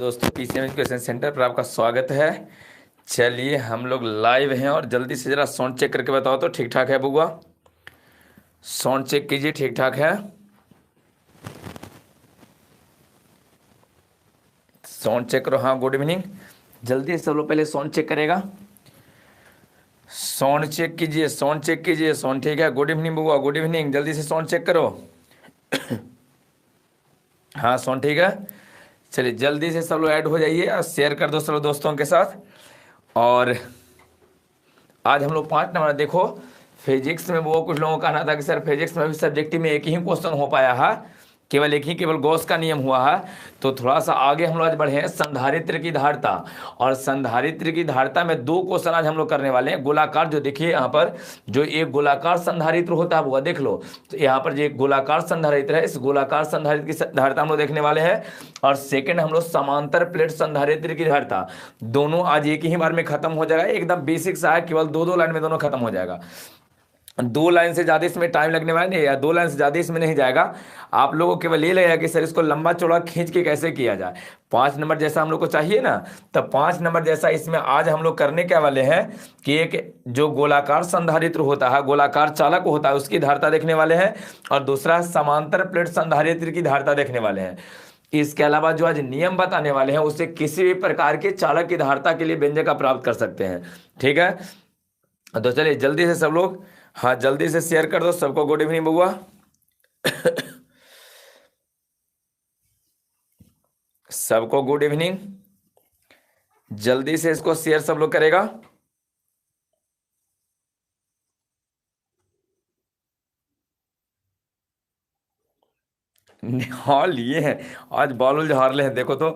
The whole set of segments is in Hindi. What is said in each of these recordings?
दोस्तों पीसीएम एजुकेशन सेंटर पर आपका स्वागत है। चलिए हम लोग लाइव हैं और जल्दी से जरा साउंड चेक करके बताओ तो ठीक ठाक है बुआ। साउंड चेक कीजिए, ठीक ठाक है। साउंड चेक करो। हाँ, गुड इवनिंग। जल्दी से सब लोग पहले साउंड चेक करेगा। साउंड चेक कीजिए, साउंड चेक कीजिए। साउंड ठीक है। गुड इवनिंग बुआ, गुड इवनिंग। जल्दी से साउंड चेक करो। हाँ, साउंड ठीक है। चलिए जल्दी से सब लोग ऐड हो जाइए और शेयर कर दो सब लोग दोस्तों के साथ। और आज हम लोग 5 नंबर देखो, फिजिक्स में वो कुछ लोगों का कहना था कि सर फिजिक्स में भी सब्जेक्टिव में एक ही क्वेश्चन हो पाया है, केवल गॉस का नियम हुआ है। तो थोड़ा सा आगे हम लोग आज बढ़े हैं, संधारित्र की धारिता। और संधारित्र की धारिता में 2 क्वेश्चन आज हम लोग करने वाले हैं। गोलाकार, जो देखिए यहाँ पर जो एक गोलाकार संधारित्र होता है वो देख लो। तो यहाँ पर जो एक गोलाकार संधारित्र है, इस गोलाकार संधारित्र की धारिता हम लोग देखने वाले हैं। और सेकेंड हम लोग समांतर प्लेट संधारित्र की धारिता। दोनों आज एक ही बार में खत्म हो जाएगा। एकदम बेसिक सा है, केवल 2 लाइन में दोनों खत्म हो जाएगा। 2 लाइन से ज़्यादा इसमें टाइम लगने वाला नहीं, या 2 लाइन से ज़्यादा इसमें नहीं जाएगा। आप लोगों को केवल ये लगेगा कि सर इसको लंबा चौड़ा खींच के कैसे किया जाए। 5 नंबर जैसा हम लोग को चाहिए ना, तब 5 नंबर जैसा इसमें आज हम लोग करने क्या वाले हैं कि एक जो गोलाकार संधारित्र होता है, गोलाकार चालक होता है, उसकी धारिता देखने वाले हैं। और दूसरा समांतर प्लेट संधारित्र की धारिता देखने वाले हैं। इसके अलावा जो आज नियम बताने वाले हैं उससे किसी भी प्रकार के चालक की धारिता के लिए व्यंजक का प्राप्त कर सकते हैं। ठीक है, तो चलिए जल्दी से सब लोग, हाँ जल्दी से शेयर कर दो सबको। गुड इवनिंग बउआ। सबको गुड इवनिंग। जल्दी से इसको शेयर सब लोग करेगा। हाँ लिए हैं, आज बाल झाड़ ले हैं। देखो तो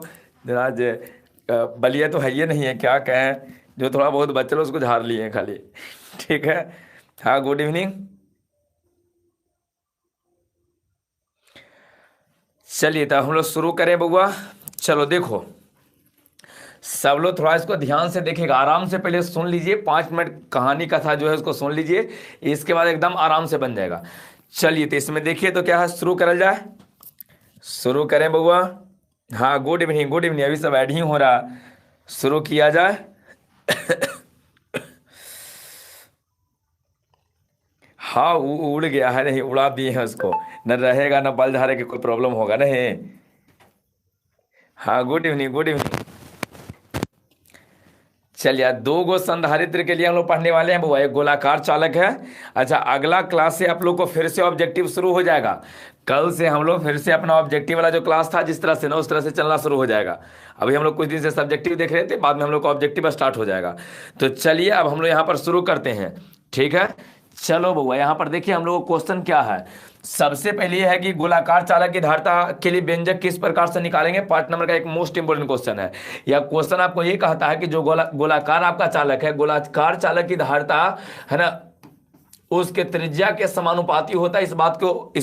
आज बलिया तो है ये नहीं है, क्या कहें, जो थोड़ा बहुत बच्चे लोग उसको झाड़ लिए हैं खाली। ठीक है। हाँ, गुड इवनिंग। चलिए तो हम लोग शुरू करें बउआ। चलो देखो सब लोग थोड़ा इसको ध्यान से देखेगा, आराम से पहले सुन लीजिए। 5 मिनट कहानी कथा जो है उसको सुन लीजिए, इसके बाद एकदम आराम से बन जाएगा। चलिए तो इसमें देखिए तो क्या है, शुरू करा जाए। शुरू करें बउआ। हाँ, गुड इवनिंग, गुड इवनिंग। अभी सब ऐड ही हो रहा, शुरू किया जाए। हाँ, उड़ गया है, नहीं उड़ा दिए हैं उसको, न रहेगा न बल धारे की कोई प्रॉब्लम होगा नहीं। हाँ, गुड इवनिंग, गुड इवनिंग। चलिए 2 गो संधारित्र के लिए हम लोग पढ़ने वाले हैं बुआ। एक गोलाकार चालक है। अच्छा, अगला क्लास से आप लोग को फिर से ऑब्जेक्टिव शुरू हो जाएगा। कल से हम लोग फिर से अपना ऑब्जेक्टिव वाला जो क्लास था जिस तरह से ना, उस तरह से चलना शुरू हो जाएगा। अभी हम लोग कुछ दिन से सब्जेक्टिव देख रहे थे, बाद में हम लोग का ऑब्जेक्टिव स्टार्ट हो जाएगा। तो चलिए अब हम लोग यहाँ पर शुरू करते हैं। ठीक है, चलो बउआ यहाँ पर देखिए हम लोग को क्वेश्चन क्या है। सबसे पहले यह है कि गोलाकार चालक की धारिता के लिए व्यंजक किस प्रकार से निकालेंगे। 5 नंबर का एक मोस्ट इंपोर्टेंट क्वेश्चन है। यह क्वेश्चन आपको ये कहता है कि जो गोलाकार आपका चालक है, गोलाकार चालक की धारिता है ना, उसके त्रिज्या के समानुपाती होता है। इस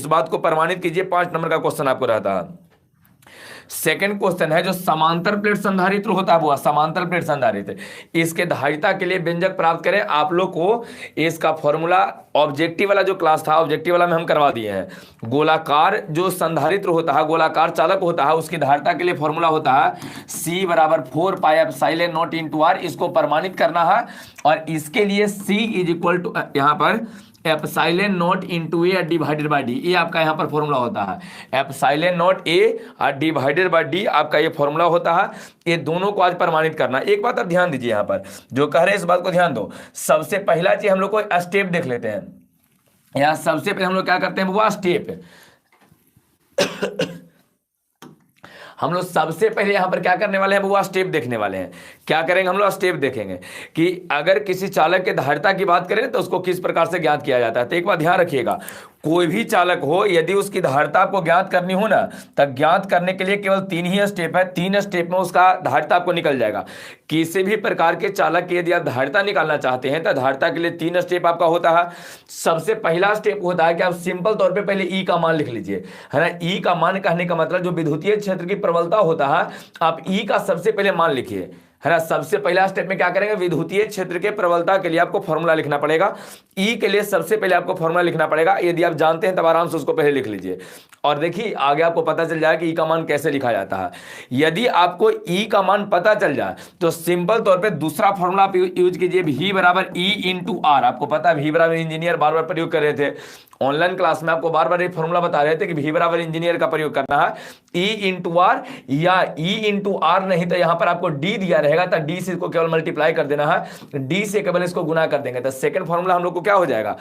बात को प्रमाणित कीजिए। 5 नंबर का क्वेश्चन आपको रहता है। सेकंड क्वेश्चन है जो समांतर प्लेट संधारित्र होता है वो समांतर प्लेट संधारित्र, इसके धारिता के लिए व्यंजक प्राप्त करें। आप लोग को इसका फॉर्मूला ऑब्जेक्टिव वाला जो क्लास था, ऑब्जेक्टिव वाला में हम करवा दिए हैं। गोलाकार जो संधारित्र होता है, गोलाकार चालक होता है, उसकी धारिता के लिए फॉर्मूला होता है C बराबर 4 pi epsilon naught into R। इसको प्रमाणित करना है और इसके लिए C इज इक्वल टू, यहाँ पर epsilon naught into A divided by D, ये आपका यहाँ पर फॉर्मूला होता है। Epsilon not a divided by D आपका ये फॉर्मूला होता है। ये दोनों को आज प्रमाणित करना। एक बात आप ध्यान दीजिए, यहाँ पर जो कह रहे हैं इस बात को ध्यान दो। सबसे पहला चीज हम लोग को स्टेप देख लेते हैं। यहाँ सबसे पहले हम लोग क्या करते हैं वो स्टेप। हम लोग सबसे पहले यहां पर क्या करने वाले हैं वो स्टेप देखने वाले हैं। क्या करेंगे हम लोग? स्टेप देखेंगे कि अगर किसी चालक के धारिता की बात करें तो उसको किस प्रकार से ज्ञात किया जाता है। तो एक बात ध्यान रखिएगा, कोई भी चालक हो यदि उसकी धारिता आपको ज्ञात करनी हो ना, तब ज्ञात करने के लिए केवल 3 ही स्टेप है। 3 स्टेप में उसका धारिता आपको निकल जाएगा। किसी भी प्रकार के चालक की यदि आप धारिता निकालना चाहते हैं तो धारिता के लिए 3 स्टेप आपका होता है। सबसे पहला स्टेप होता है कि आप सिंपल तौर पे पहले ई का मान लिख लीजिए, है ना। ई का मान कहने का मतलब जो विद्युतीय क्षेत्र की प्रबलता होता है, आप ई का सबसे पहले मान लिखिए, है ना। सबसे पहला स्टेप में क्या करेंगे, विद्युतीय क्षेत्र के प्रबलता के लिए आपको फॉर्मूला लिखना पड़ेगा। ई के लिए सबसे पहले आपको फॉर्मूला लिखना पड़ेगा। यदि आप जानते हैं तब आराम से उसको पहले लिख लीजिए और देखिए आगे आपको पता चल जाए कि ई का मान कैसे लिखा जाता है। यदि आपको ई का मान पता चल जाए तो सिंपल तौर पे दूसरा फॉर्मूला आप यूज कीजिए, V बराबर ई इंटू आर। आपको पता है V बराबर इंजीनियर बार बार प्रयोग कर रहे थे ऑनलाइन क्लास में, आपको बार बार ये फॉर्मूला बता रहे थे कि V बराबर इंजीनियर का प्रयोग करना है। E इंटू आर या E इंटू आर नहीं तो यहां पर आपको D दिया रहेगा तो D से इसको केवल मल्टीप्लाई कर देना है, D से केवल इसको गुना कर देंगे। तो सेकंड फॉर्मूला हम लोग को क्या हो जाएगा,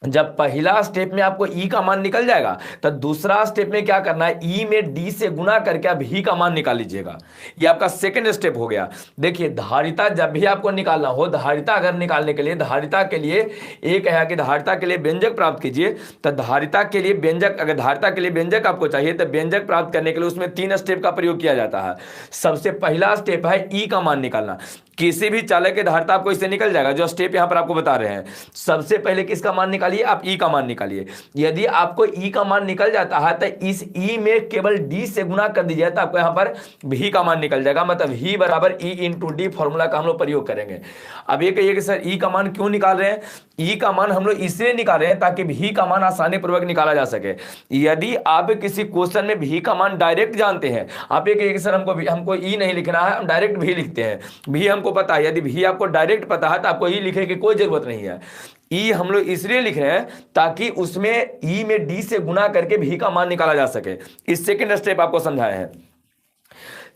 जब पहला स्टेप में आपको ई का मान निकल जाएगा तो दूसरा स्टेप में क्या करना है, ई में डी से गुना करके आप ही का मान निकाल लीजिएगा। ये आपका सेकंड स्टेप हो गया। देखिए धारिता जब भी आपको निकालना हो, धारिता अगर निकालने के लिए, धारिता के लिए एक है कि धारिता के लिए व्यंजक प्राप्त कीजिए। तो धारिता के लिए व्यंजक, अगर धारिता के लिए व्यंजक आपको चाहिए तो व्यंजक प्राप्त करने के लिए उसमें 3 स्टेप का प्रयोग किया जाता है। सबसे पहला स्टेप है ई का मान निकालना। किसी भी चालक की धारिता आपको इससे निकल जाएगा, जो स्टेप यहां पर आपको बता रहे हैं। सबसे पहले किसका मान निकालिए, आप ई का मान निकालिए। यदि आपको ई का मान निकल जाता है तो इस ई में केवल डी से गुना कर दीजिए तो आपको यहां पर भी का मान निकल जाएगा। मतलब V बराबर ई इंटू डी फॉर्मूला का हम लोग प्रयोग करेंगे। अब ये कहिए कि सर ई का मान क्यों निकाल रहे हैं? ई का मान हम लोग इसलिए निकाल रहे हैं ताकि भी का मान आसानी पूर्वक निकाला जा सके। यदि आप किसी क्वेश्चन में भी का मान डायरेक्ट जानते हैं, आप ये कहिए कि सर हमको ई नहीं लिखना है, हम डायरेक्ट भी लिखते हैं। भी हमको पता है, यदि भी आपको डायरेक्ट पता है तो आपको ई लिखने की कोई जरूरत नहीं है। ई हम लोग इसलिए लिख रहे हैं ताकि उसमें ई में डी से गुना करके भी का मान निकाला जा सके। इस सेकंड स्टेप आपको समझाया है।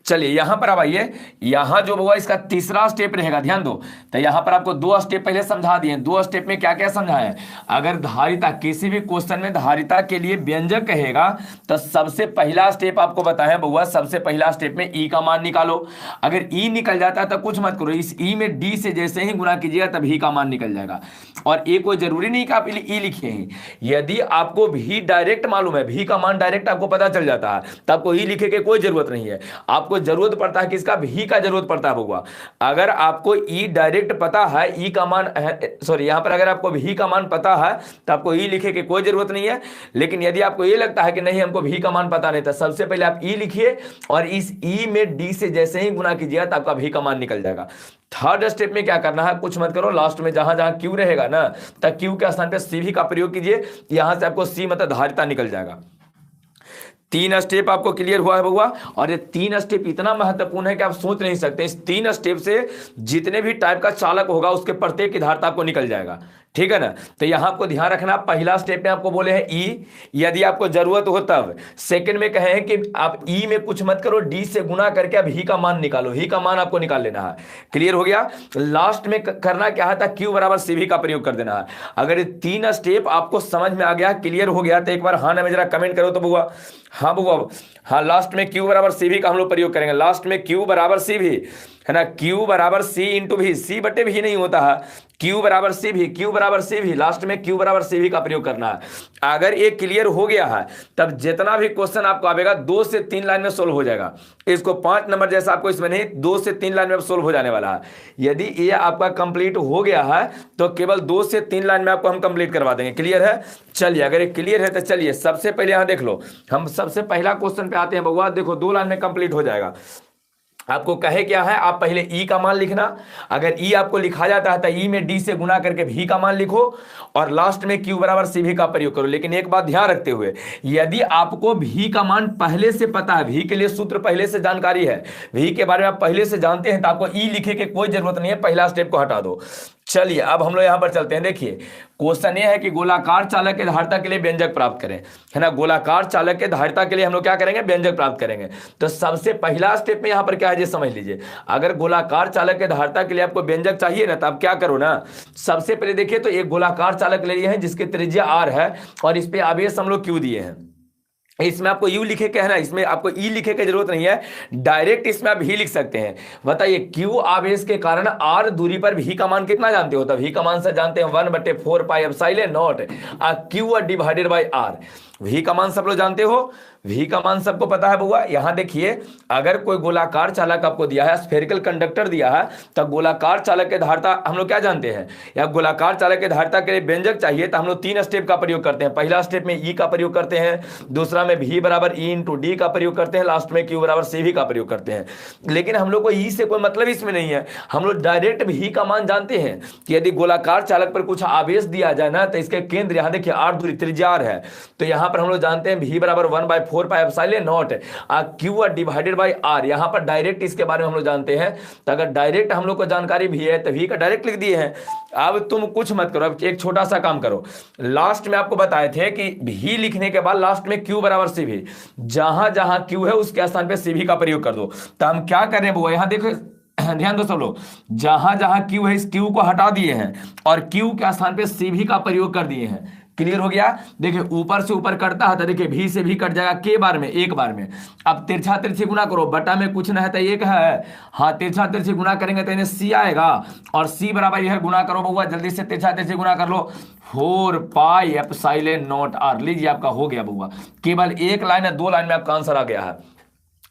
चलिए यहां पर अब आइए, यहां जो होगा इसका तीसरा स्टेप रहेगा, ध्यान दो। तो यहां पर आपको 2 स्टेप पहले समझा दिए। 2 स्टेप में क्या क्या समझाया? अगर धारिता, किसी भी क्वेश्चन में धारिता के लिए व्यंजक कहेगा तो सबसे पहला स्टेप आपको बताया बउआ, सबसे पहला स्टेप में ई का मान निकालो। अगर ई निकल जाता है तो कुछ मत करो, इस ई में डी से जैसे ही गुना कीजिएगा तब ही का मान निकल जाएगा। और ये कोई जरूरी नहीं कि आप ई लिखिए ही। यदि आपको भी डायरेक्ट मालूम है, भी का मान डायरेक्ट आपको पता चल जाता है, तो आपको ई लिखे की कोई जरूरत नहीं है। आपको जरूरत पड़ता है किसका? भी का जरूरत पड़ता है बउआ। अगर आपको ई डायरेक्ट पता है, ई का मान, सॉरी यहां पर अगर आपको भी का मान पता है तो आपको ई लिखे की कोई जरूरत नहीं है। लेकिन यदि आपको ये लगता है कि नहीं हमको भी का मान पता नहीं, तो सबसे पहले आप ई लिखिए और इस ई में डी से जैसे ही गुना कीजिएगा तो आपका भी का मान निकल जाएगा। थर्ड स्टेप में क्या करना है, कुछ मत करो, लास्ट में जहां जहां क्यू रहेगा ना, तब क्यू के स्थान पर सी भी का प्रयोग कीजिए। यहां से आपको सी मतलब धारिता निकल जाएगा। 3 स्टेप आपको क्लियर हुआ है बउआ। और ये 3 स्टेप इतना महत्वपूर्ण है कि आप सोच नहीं सकते। इस 3 स्टेप से जितने भी टाइप का चालक होगा उसके प्रत्येक की धारिता आपको निकल जाएगा, ठीक है ना। तो यहां आपको ध्यान रखना, पहला स्टेप में आपको बोले हैं ई, यदि आपको जरूरत हो तब। सेकंड में कहे हैं कि आप ई में कुछ मत करो, डी से गुना करके अब ही का मान निकालो, ही का मान आपको निकाल लेना है। क्लियर हो गया। लास्ट में करना क्या है था, क्यू बराबर सी भी का प्रयोग कर देना है। अगर ये 3 स्टेप आपको समझ में आ गया, क्लियर हो गया, तो एक बार हाँ ना में जरा कमेंट करो तो बउआ। हाँ बउआ, हाँ लास्ट में क्यू बराबर सी भी का हम लोग प्रयोग करेंगे। लास्ट में क्यू बराबर सी भी, है ना, क्यू बराबर सी इंटू भी, सी बटे भी नहीं होता है, क्यू बराबर सी भी, क्यू बराबर सी भी, लास्ट में क्यू बराबर सी भी का प्रयोग करना है। अगर ये क्लियर हो गया है तब जितना भी क्वेश्चन आपको आएगा 2 से 3 लाइन में सोल्व हो जाएगा। इसको 5 नंबर जैसा आपको इसमें नहीं, 2 से 3 लाइन में सोल्व हो जाने वाला है। यदि ये आपका कंप्लीट हो गया है तो केवल 2 से 3 लाइन में आपको हम कंप्लीट करवा देंगे। क्लियर है। चलिए अगर ये क्लियर है तो चलिए सबसे पहले यहां देख लो, हम सबसे पहला क्वेश्चन पे आते हैं बउआ। देखो 2 लाइन में कंप्लीट हो जाएगा। आपको कहे क्या है, आप पहले ई का मान लिखना। अगर ई आपको लिखा जाता है तो ई में डी से गुना करके भी का मान लिखो और लास्ट में क्यू बराबर सी भी का प्रयोग करो। लेकिन एक बात ध्यान रखते हुए, यदि आपको भी का मान पहले से पता है, भी के लिए सूत्र पहले से जानकारी है, भी के बारे में आप पहले से जानते हैं, तो आपको ई लिखे की कोई जरूरत नहीं है, पहला स्टेप को हटा दो। चलिए अब हम लोग यहाँ पर चलते हैं। देखिए क्वेश्चन ये है कि गोलाकार चालक के धारिता के लिए व्यंजक प्राप्त करें, है ना। गोलाकार चालक के धारिता के लिए हम लोग क्या करेंगे, व्यंजक प्राप्त करेंगे। तो सबसे पहला स्टेप में यहाँ पर क्या है ये समझ लीजिए। अगर गोलाकार चालक के धारिता के लिए आपको व्यंजक चाहिए ना, तो आप क्या करो ना, सबसे पहले देखिए तो एक गोलाकार चालक ले लिए हैं जिसकी त्रिज्या r है और इस पे आवेश हम लोग q दिए हैं। इसमें आपको यू लिखे के है ना, इसमें आपको ई लिखे की जरूरत नहीं है, डायरेक्ट इसमें आप भी लिख सकते हैं। बताइए क्यू आवेश के कारण आर दूरी पर भी का मान कितना जानते हो, तो भी का मान से जानते हैं 1/4 pi epsilon naught Q divided by R. भी का मान सब लोग जानते हो, भी का मान सबको पता है बउआ। यहां देखिए अगर कोई गोलाकार चालक आपको दिया है, स्फेरिकल कंडक्टर दिया है, तो गोलाकार चालक के धारिता हम लोग क्या जानते हैं, या गोलाकार चालक के धारिता के लिए व्यंजक चाहिए तो हम लोग 3 स्टेप का प्रयोग करते हैं। पहला स्टेप में ई का प्रयोग करते हैं, दूसरा में भी बराबर ई इंटू डी का प्रयोग करते हैं, लास्ट में क्यू बराबर सी भी का प्रयोग करते हैं। लेकिन हम लोग को ई से कोई मतलब इसमें नहीं है, हम लोग डायरेक्ट भी का मान जानते हैं कि यदि गोलाकार चालक पर कुछ आवेश दिया जाए ना, तो इसके केंद्र यहां देखिए आर दूरी त्रिज्या आर है, तो यहां पर हम लोग जानते हैं भी बराबर 1/4 pi epsilon naught Q divided by R. यहां पर डायरेक्ट इसके बारे में हम लोग जानते हैं, तो अगर डायरेक्ट हम लोग को जानकारी भी है तो भी का डायरेक्ट लिख दिए हैं। अब तुम कुछ मत करो, अब एक छोटा सा काम करो। लास्ट में आपको बताए थे कि भी लिखने के बाद लास्ट में क्यू बराबर सी भी, जहां जहां क्यू है उसके स्थान पे सी भी का प्रयोग कर दो। तो हम क्या कर रहे हैं वो यहां देखो, ध्यान दो सब लोग, जहां जहां क्यू है इस क्यू को हटा दिए हैं और क्यू के स्थान पे सी भी का प्रयोग कर दिए हैं। क्लियर हो गया। देखिए ऊपर से ऊपर कटता है तो देखिए भी से भी कट जाएगा के बार में, एक बार में। अब तिरछा तिरछी गुना करो, बटा में कुछ ना है तो एक है, हाँ तिरछा तिरछी गुना करेंगे तो इन्हें सी आएगा और सी बराबर यह गुना करो बउआ, जल्दी से तिरछा तिरछी गुना कर लो, 4 पाई एप्सिलॉन नॉट आर। लीजिए आपका हो गया बउआ, केवल एक लाइन है, 2 लाइन में आपका आंसर आ गया है,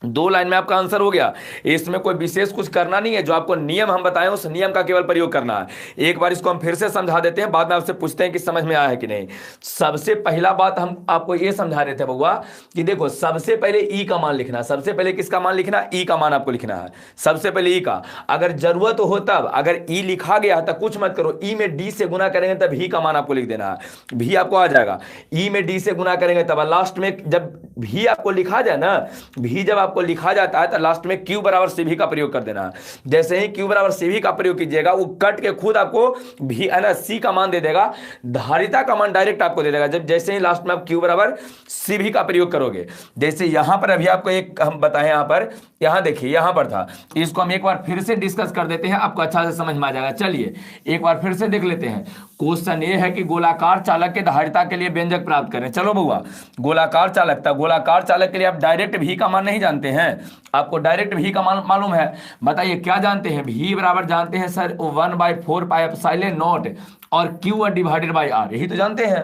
2 लाइन में आपका आंसर हो गया। इसमें कोई विशेष कुछ करना नहीं है, जो आपको नियम हम बताएं उस नियम का केवल प्रयोग करना है। एक बार इसको हम फिर से समझा देते हैं, बाद में आपसे पूछते हैं कि समझ में आया है कि नहीं। सबसे पहला बात हम आपको ये समझा रहे थे बउआ कि देखो सबसे पहले ई का मान लिखना, सबसे पहले किसका मान लिखना, ई का मान आपको लिखना है, सबसे पहले ई का। अगर जरूरत हो तब, अगर ई लिखा गया तो कुछ मत करो, ई में डी से गुना करेंगे तब भी का मान आपको लिख देना है, भी आपको आ जाएगा। ई में डी से गुना करेंगे तब लास्ट में जब भी आपको लिखा जाए ना, भी जब आपको लिखा जाता है तो लास्ट में क्यू बराबर सी भी का प्रयोग कर देना है। जैसे ही क्यू बराबर सी भी का प्रयोग कीजिएगा वो कट के खुद आपको भी है ना सी का मान दे देगा, धारिता का मान डायरेक्ट आपको दे देगा। जब जैसे ही लास्ट में आप क्यू बराबर सी भी का प्रयोग करोगे, जैसे यहां पर अभी आपको एक हम बताएं, यहां पर यहां देखिए यहां पर था, इसको हम एक बार फिर से डिस्कस कर देते हैं, आपको अच्छा से समझ में आ जाएगा। चलिए एक बार फिर से देख लेते हैं। क्वेश्चन ये है कि गोलाकार चालक के धारिता के लिए व्यंजक प्राप्त करें। चलो बउआ, गोलाकार चालक था, गोलाकार चालक के लिए आप डायरेक्ट भी का मान नहीं जानते हैं, आपको डायरेक्ट भी का मान मालूम है। बताइए क्या जानते हैं, भी बराबर जानते हैं सर 1/4 पाई एप्सिलॉन नॉट और क्यू डिवाइडेड बाई आर, यही तो जानते हैं,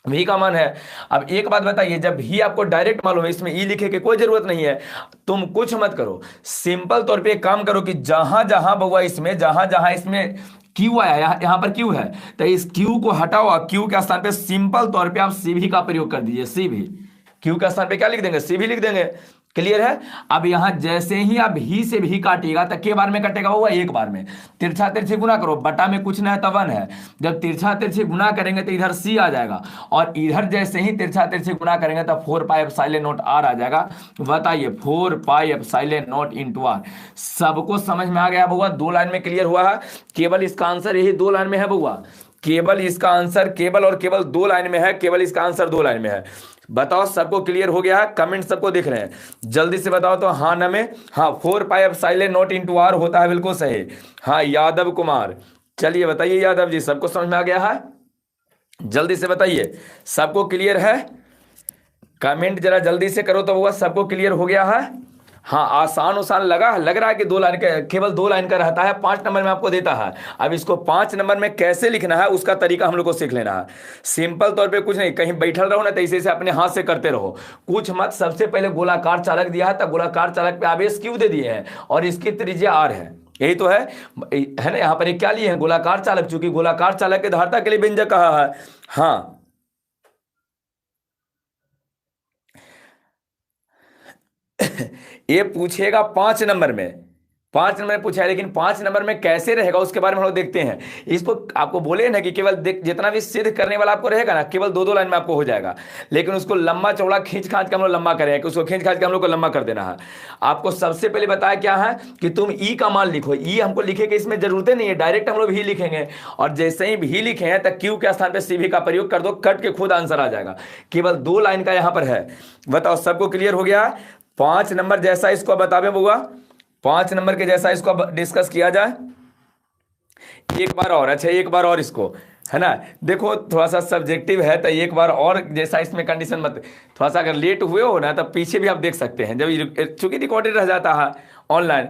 भी का मान है। अब एक बात बताइए, जब भी आपको डायरेक्ट मालूम है, इसमें ई लिखे की कोई जरूरत नहीं है, तुम कुछ मत करो, सिंपल तौर पे एक काम करो कि जहां जहां बउआ इसमें जहां जहां इसमें क्यू आया, यहां पर क्यू है, तो इस क्यू को हटाओ, क्यू के स्थान पे सिंपल तौर पे आप सी भी का प्रयोग कर दीजिए, सी भी, क्यू के स्थान पे क्या लिख देंगे, सी भी लिख देंगे। क्लियर है। अब यहां जैसे ही आप भी से भी काटिएगा तो के बार में कटेगा हुआ, एक बार में। तिरछा तिरछी गुना करो, बटा में कुछ ना है तो 1 है, जब तिरछा तिरछी गुना करेंगे तो इधर सी आ जाएगा और इधर जैसे ही तिरछा तिरछी गुना करेंगे तो 4 पाई एप्सिलॉन नॉट आर आ जाएगा। बताइए 4 pi epsilon naught into R. सबको समझ में आ गया बउआ, 2 लाइन में क्लियर हुआ है। केवल इसका आंसर यही 2 लाइन में है बउआ, केवल इसका आंसर केवल और केवल 2 लाइन में है, केवल इसका आंसर 2 लाइन में है। बताओ सबको क्लियर हो गया है, कमेंट सबको दिख रहे हैं, जल्दी से बताओ तो। हाँ न में, हाँ 4 pi epsilon naught into R होता है, बिल्कुल सही। हाँ यादव कुमार, चलिए बताइए यादव जी, सबको समझ में आ गया है, जल्दी से बताइए सबको क्लियर है, कमेंट जरा जल्दी से करो तो वो सबको क्लियर हो गया है। हाँ आसान लग रहा है कि 2 लाइन का, केवल 2 लाइन का रहता है, 5 नंबर में आपको देता है। अब इसको 5 नंबर में कैसे लिखना है उसका तरीका हम लोग को सीख लेना है। सिंपल तौर पे कुछ नहीं, कहीं बैठल रहो ना तो इसे अपने हाथ से करते रहो, कुछ मत। सबसे पहले गोलाकार चालक दिया है तो गोलाकार चालक पे आवेश क्यू दे दिए हैं और इसकी त्रिज्या आर है, यही तो है ना। यहाँ पर एक क्या लिए हैं, गोलाकार चालक, चूंकि गोलाकार चालक के धारिता के लिए व्यंजक कहा है। हाँ ये पूछेगा 5 नंबर में, 5 नंबर में पूछा है, लेकिन 5 नंबर में कैसे रहेगा उसके बारे में हम लोग देखते हैं। इसको आपको बोले ना कि केवल जितना भी सिद्ध करने वाला आपको रहेगा ना, केवल 2-2 लाइन में आपको हो जाएगा, लेकिन उसको लंबा चौड़ा खींच खांच के हम लोग लंबा करें कि उसको खींच खांच के हम लोग को लंबा कर देना है। आपको सबसे पहले बताया क्या है कि तुम ई का मान लिखो। ई हमको लिखे कि इसमें जरूरत नहीं है, डायरेक्ट हम लोग भी लिखेंगे, और जैसे ही भी लिखे हैं तो क्यू के स्थान पर सी भी का प्रयोग कर दो, कट के खुद आंसर आ जाएगा। केवल 2 लाइन का यहां पर है। बताओ सबको क्लियर हो गया? 5 नंबर जैसा इसको बतावे बुआ, 5 नंबर के जैसा इसको डिस्कस किया जाए एक बार और। अच्छा एक बार और इसको, है ना, देखो थोड़ा सा सब्जेक्टिव है तो एक बार और जैसा इसमें कंडीशन मत, थोड़ा सा अगर लेट हुए हो ना तो पीछे भी आप देख सकते हैं, जब चूंकि रिकॉर्डेड रह जाता है ऑनलाइन।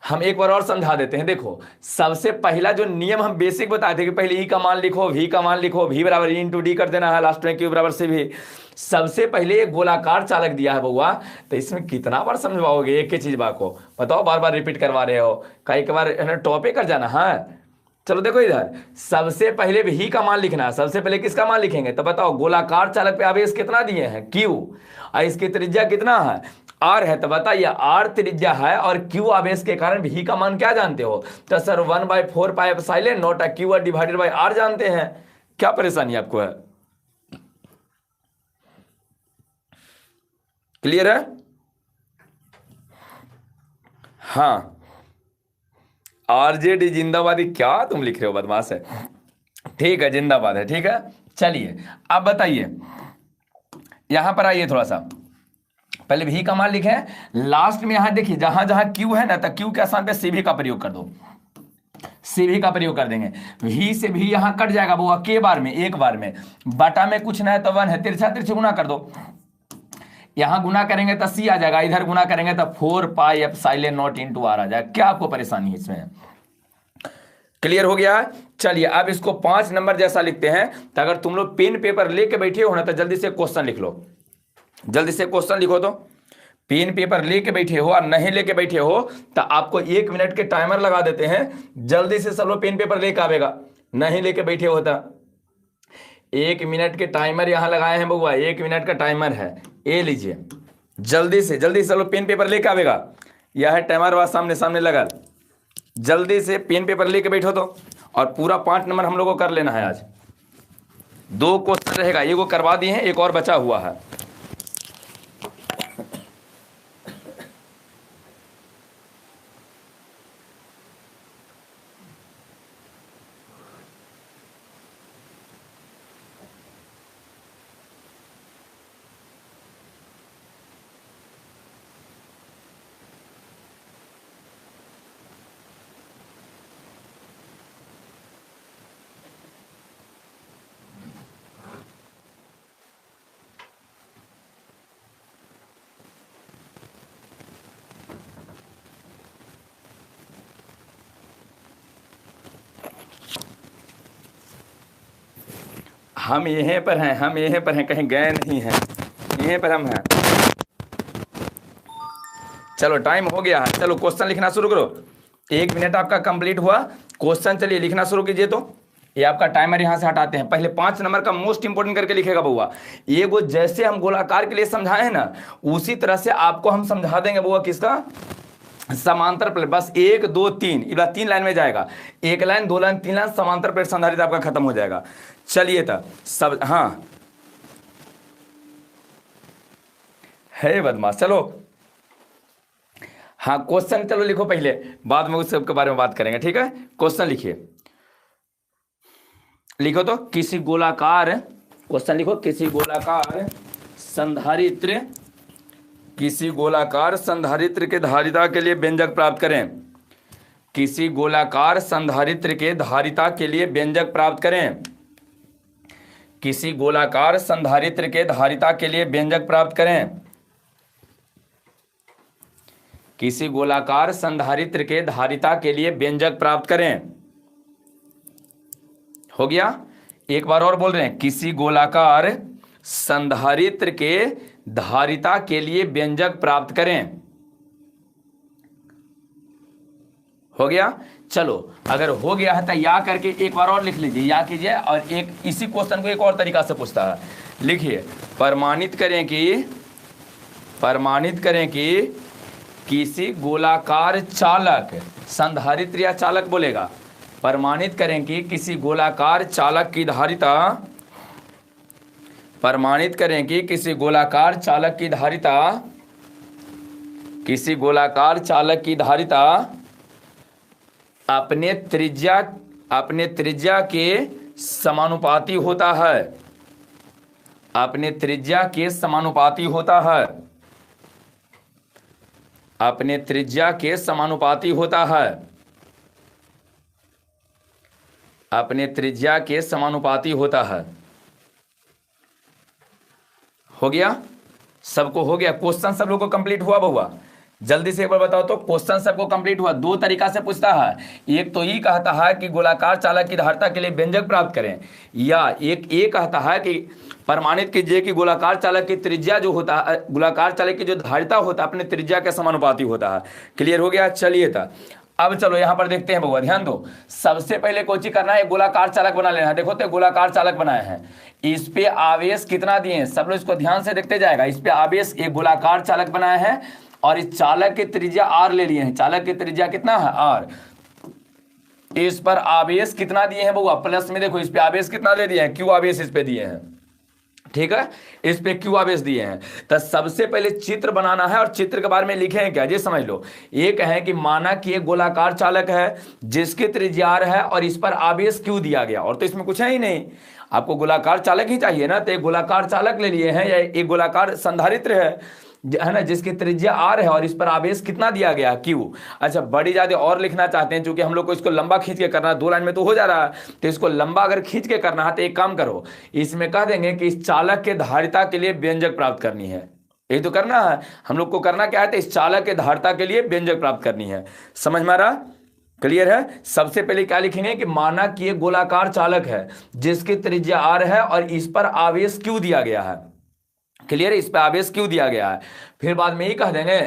हम एक बार और समझा देते हैं। देखो सबसे पहला जो नियम हम बेसिक बताए थे कि पहले ई का मान लिखो, वी का मान लिखो, वी बराबर ई इंटू डी कर देना है, लास्ट में क्यू बराबर से भी। सबसे पहले एक गोलाकार चालक दिया है बउआ, तो इसमें कितना बार समझवाओगे एक ही चीज बात को? बताओ, बार बार रिपीट करवा रहे हो, कई बार है ना टॉपे कर जाना है। चलो देखो इधर, सबसे पहले भी का मान लिखना है। सबसे पहले किसका मान लिखेंगे? तो बताओ गोलाकार चालक पे आवेश कितना दिए हैं? क्यू, और इसकी त्रिज्या कितना है? आर है। तो बताइए आर त्रिज्या है और क्यू आवेश के कारण भी का मान क्या जानते हो? तो sir 1/4 pi epsilon naught Q divided by R जानते हैं। क्या परेशानी आपको है? क्लियर है? हाँ, आरजेडी जिंदाबादी, क्या तुम लिख रहे हो, बदमाश है। ठीक है जिंदाबाद है, ठीक है। चलिए अब बताइए, यहां पर आइए थोड़ा सा, पहले भी का मान लिखे, लास्ट में यहां देखिए जहां जहां क्यू है ना, तो क्यू के स्थान पे सीभी का प्रयोग कर दो, सीभी का प्रयोग कर देंगे। भी से भी यहां कट जाएगा वो के बार में, एक बार में, बटा में कुछ ना है तो 1 है, तिरछा तिरछे गुना कर दो। यहां गुना करेंगे तो सी आ जाएगा, इधर गुना करेंगे तो 4 pi epsilon naught into R आ जाएगा। क्या आपको परेशानी है इसमें? क्लियर हो गया? चलिए अब इसको 5 नंबर जैसा लिखते हैं। तो अगर तुम लोग पेन पेपर लेके बैठे हो ना तो जल्दी से क्वेश्चन लिख लो, जल्दी से क्वेश्चन लिखो। तो पेन पेपर लेके बैठे हो और नहीं लेके बैठे हो तो आपको 1 मिनट के टाइमर लगा देते हैं, जल्दी से सब लोग पेन पेपर लेके आवेगा। नहीं लेके बैठे हो तो 1 मिनट के टाइमर यहां लगाए हैं बउआ, 1 मिनट का टाइमर है, ये लीजिए। जल्दी से सब लोग पेन पेपर लेके आवेगा। यह है टाइमर वहां सामने सामने लगा, जल्दी से पेन पेपर लेके बैठो तो। और पूरा 5 नंबर हम लोगों को कर लेना है आज। 2 क्वेश्चन रहेगा, एक को करवा दिए हैं, एक और बचा हुआ है। हम यहीं पर हैं, हम यहीं पर हैं, कहीं गए नहीं हैं, यहीं पर हम हैं। चलो टाइम हो गया है, चलो क्वेश्चन लिखना शुरू करो। 1 मिनट आपका कंप्लीट हुआ, क्वेश्चन चलिए लिखना शुरू कीजिए। तो ये आपका टाइमर यहां से हटाते हैं। पहले 5 नंबर का मोस्ट इंपोर्टेंट करके लिखेगा बउआ। ये वो जैसे हम गोलाकार के लिए समझाए हैं ना, उसी तरह से आपको हम समझा देंगे बउआ। किसका? समांतर प्लेट। बस 1 2 3, ये 3 लाइन में जाएगा, 1 लाइन 2 लाइन 3 लाइन, समांतर प्लेट संधारित्र आपका खत्म हो जाएगा। चलिए तब सब, हाँ है बदमाश। चलो हाँ क्वेश्चन चलो लिखो पहले, बाद में उस सबके बारे में बात करेंगे, ठीक है। क्वेश्चन लिखिए, लिखो तो किसी गोलाकार, क्वेश्चन लिखो, किसी गोलाकार संधारित्र, किसी गोलाकार संधारित्र के धारिता के लिए व्यंजक प्राप्त करें। किसी गोलाकार संधारित्र के धारिता के लिए व्यंजक प्राप्त करें। किसी गोलाकार संधारित्र के धारिता के लिए व्यंजक प्राप्त करें। किसी गोलाकार संधारित्र के धारिता के लिए व्यंजक प्राप्त करें। हो गया? एक बार और बोल रहे हैं, किसी गोलाकार संधारित्र के धारिता के लिए व्यंजक प्राप्त करें। हो गया? चलो अगर हो गया है तो या करके एक बार और लिख लीजिए, या कीजिए। और एक इसी क्वेश्चन को एक और तरीका से पूछता है, लिखिए, प्रमाणित करें कि किसी गोलाकार चालक, संधारित्र या चालक बोलेगा, प्रमाणित करें कि किसी गोलाकार चालक की धारिता, प्रमाणित करें कि किसी गोलाकार चालक की धारिता, किसी गोलाकार चालक की धारिता अपने त्रिज्या के समानुपाती होता है, अपने त्रिज्या के समानुपाती होता है, अपने त्रिज्या के समानुपाती होता है, अपने त्रिज्या के समानुपाती होता है। हो गया, सबको हो गया? क्वेश्चन सब लोग को कंप्लीट हुआ बहुआ? जल्दी से एक बार बताओ तो, क्वेश्चन सबको कंप्लीट हुआ? दो तरीका से पूछता है, एक तो ये कहता है कि गोलाकार चालक की धारिता के लिए व्यंजक प्राप्त करें, या एक ये कहता है कि प्रमाणित कीजिए कि गोलाकार चालक की त्रिज्या जो होता है, गोलाकार चालक की जो धारिता होता है अपने त्रिज्या के समानुपाती होता है। क्लियर हो गया? चलिए था अब चलो यहाँ पर देखते हैं बउआ, ध्यान दो। सबसे पहले कोची करना है, गोलाकार चालक बना लेना है। देखो तो गोलाकार चालक बनाए हैं, इस पे आवेश कितना दिए हैं, सब लोग इसको ध्यान से देखते जाएगा। इस पे आवेश, एक गोलाकार चालक बनाए हैं और इस चालक की त्रिज्या आर ले लिए हैं। चालक की त्रिज्या कितना है? आर। इस पर आवेश कितना दिए हैं बउआ? प्लस में देखो, इस पे आवेश कितना दे दिए हैं? क्यू आवेश इस पे दिए हैं, ठीक है, इस पे क्यू आवेश दिए हैं। तो सबसे पहले चित्र बनाना है और चित्र के बारे में लिखे हैं क्या, ये समझ लो। एक है कि माना कि एक गोलाकार चालक है जिसकी त्रिज्या आर है और इस पर आवेश क्यू दिया गया, और तो इसमें कुछ है ही नहीं, आपको गोलाकार चालक ही चाहिए ना, तो एक गोलाकार चालक ले लिए हैं, या एक गोलाकार संधारित्र है ना, जिसकी त्रिज्या आर है और इस पर आवेश कितना दिया गया? क्यू। अच्छा, बड़ी ज्यादा और लिखना चाहते हैं, क्योंकि हम लोग को इसको लंबा खींच के करना है, 2 लाइन में तो हो जा रहा है, तो इसको लंबा अगर खींच के करना है तो एक काम करो, इसमें कह देंगे कि इस चालक के धारिता के लिए व्यंजक प्राप्त करनी है। यही तो करना है हम लोग को, करना क्या है, तो इस चालक के धारिता के लिए व्यंजक प्राप्त करनी है। समझ में आ रहा? क्लियर है? सबसे पहले क्या लिखेंगे कि माना कि एक गोलाकार चालक है जिसकी त्रिज्या आर है और इस पर आवेश क्यू दिया गया है। क्लियर है? इस पे आवेश क्यों दिया गया है। फिर बाद में ही कह देंगे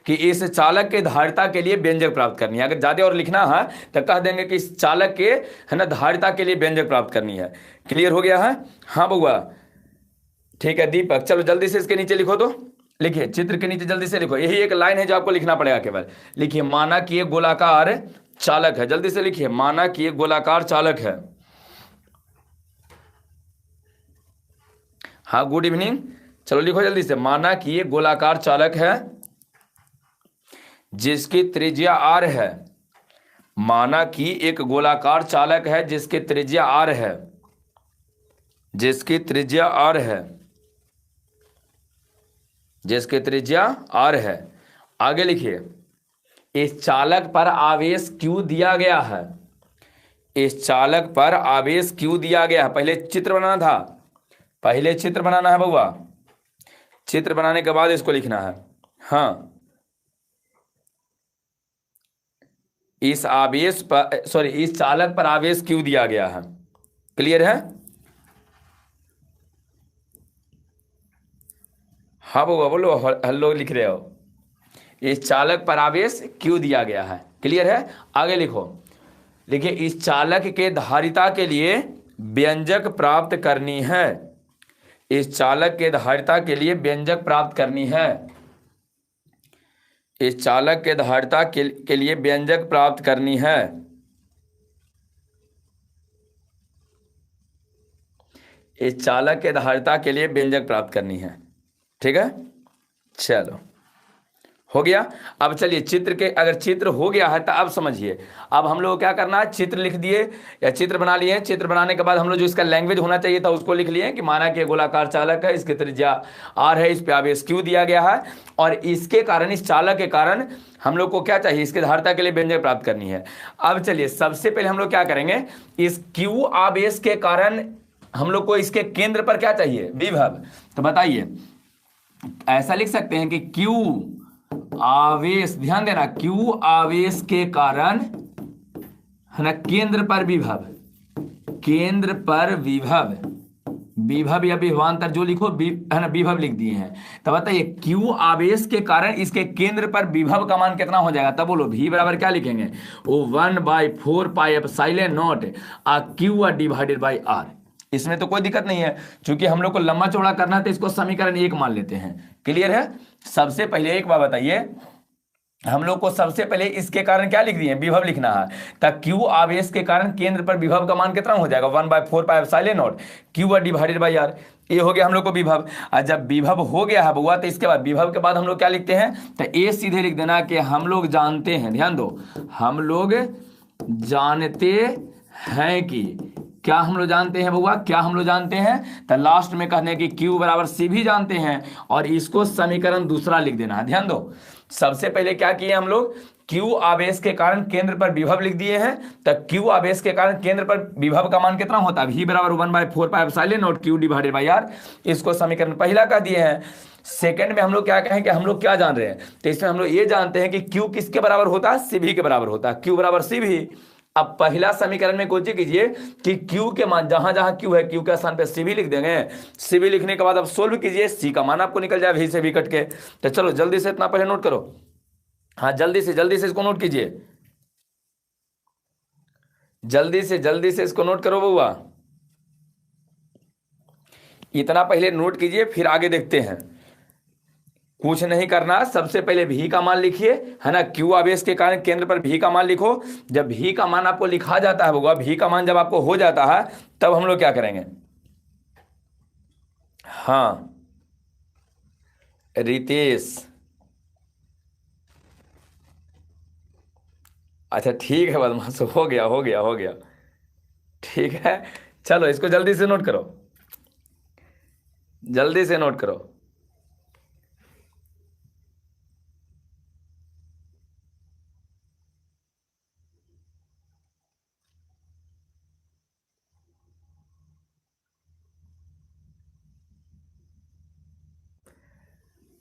कि इस चालक के धारिता के लिए व्यंजक प्राप्त करनी है। अगर ज्यादा और लिखना है तो कह देंगे कि इस चालक के, है ना, धारिता के लिए व्यंजक प्राप्त करनी है। क्लियर हो गया है? हाँ बउआ, ठीक है। दीपक, चलो जल्दी से इसके नीचे लिखो तो, लिखिए चित्र के नीचे जल्दी से लिखो, यही एक लाइन है जो आपको लिखना पड़ेगा केवल। लिखिए, माना कि एक गोलाकार चालक है, जल्दी से लिखिए, माना कि एक गोलाकार चालक है। हाँ, गुड इवनिंग, चलो लिखो जल्दी से। माना कि ये गोलाकार चालक है जिसकी त्रिज्या आर है, माना कि एक गोलाकार चालक है जिसकी त्रिज्या आर है, जिसकी त्रिज्या आर है, जिसकी त्रिज्या आर है। आगे लिखिए, इस चालक पर आवेश क्यू दिया गया है, इस चालक पर आवेश क्यू दिया गया है। पहले चित्र बनाना था, पहले चित्र बनाना है बउआ, चित्र बनाने के बाद इसको लिखना है। हाँ, इस आवेश पर, सॉरी, इस चालक पर आवेश क्यू दिया गया है। क्लियर है? हाँ बउआ बोलो, हेलो लिख रहे हो। इस चालक पर आवेश क्यू दिया गया है। क्लियर है? आगे लिखो, लिखिए, इस चालक के धारिता के लिए व्यंजक प्राप्त करनी है, इस चालक के धारिता के लिए व्यंजक प्राप्त करनी है, इस चालक के धारिता के लिए व्यंजक प्राप्त करनी है। इस चालक के धारिता के लिए व्यंजक प्राप्त करनी है। ठीक है, चलो हो गया। अब चलिए चित्र के, अगर चित्र हो गया है तो अब समझिए, अब हम लोग क्या करना है, चित्र लिख दिए या चित्र बना लिए। चित्र बनाने के बाद हम लोग जो इसका लैंग्वेज होना चाहिए था उसको लिख लिए कि माना कि गोलाकार चालक है, इसकी त्रिज्या आर है, इस पे आवेश क्यू दिया गया है, और इसके कारण, इस चालक के कारण हम लोग को क्या चाहिए, इसके धारिता के लिए व्यंजक प्राप्त करनी है। अब चलिए सबसे पहले हम लोग क्या करेंगे, इस क्यू आवेश के कारण हम लोग को इसके केंद्र पर क्या चाहिए, विभव। तो बताइए, ऐसा लिख सकते हैं कि क्यू आवेश, ध्यान देना, क्यू आवेश के कारण, है ना, केंद्र पर विभव, केंद्र पर विभव, विभव या विभवांतर जो लिखो, है ना, विभव लिख दिए हैं। तब बताइए, क्यू आवेश के कारण इसके केंद्र पर विभव का मान कितना हो जाएगा, तब बोलो। v बराबर क्या लिखेंगे, वो 1/4 pi epsilon naught Q divided by R. इसमें तो कोई दिक्कत नहीं है, क्योंकि हम लोग को लंबा चौड़ा करना है तो इसको समीकरण 1 मान लेते हैं। क्लियर है? सबसे पहले एक बात बताइए, हम लोग को सबसे पहले इसके कारण क्या लिख दिए, विभव लिखना है। तब क्यू आवेश के कारण केंद्र पर विभव का मान कितना हो जाएगा, 1/4πε0 क्यू डिवाइडेड बाई आर। ये हो गया हम लोग को विभव। और जब विभव हो गया है बुआ, तो इसके बाद विभव के बाद हम लोग क्या लिखते हैं, तो ए सीधे लिख देना कि हम लोग जानते हैं, ध्यान दो, हम लोग जानते हैं कि, क्या हम लोग जानते हैं बुआ, क्या हम लोग जानते हैं, तो लास्ट में कहने की Q बराबर C भी जानते हैं, और इसको समीकरण दूसरा लिख देना है। ध्यान दो, सबसे पहले क्या किए हम लोग, Q आवेश के कारण केंद्र पर विभव लिख दिए हैं। तब Q आवेश के कारण केंद्र पर विभव का मान कितना होता है, V बराबर 1/4πε0 Q डिवाइडेड बाई आर। इसको समीकरण पहला कह दिए हैं। सेकंड में हम लोग क्या कहें कि हम लोग क्या जान रहे हैं, तो इसमें हम लोग ये जानते हैं कि Q किसके बराबर होता है, CV के बराबर होता है, Q बराबर CV। अब पहला समीकरण में कोशिश कीजिए कि Q के मान जहां जहां Q है, Q के स्थान पे CV लिख देंगे। CV लिखने के बाद अब सोल्व कीजिए, C का मान आपको निकल जाए V से V कट के। तो चलो जल्दी से इतना पहले नोट करो, हाँ जल्दी से इसको नोट कीजिए, जल्दी से इसको नोट करो बउआ, इतना पहले नोट कीजिए, फिर आगे देखते हैं। कुछ नहीं करना, सबसे पहले भी का मान लिखिए, है ना, क्यू आवेश के कारण केंद्र पर भी का मान लिखो। जब भी का मान आपको लिखा जाता है बउआ, भी का मान जब आपको हो जाता है, तब हम लोग क्या करेंगे, हाँ रितेश, अच्छा ठीक है बदमाश, हो गया, ठीक है। चलो इसको जल्दी से नोट करो, जल्दी से नोट करो।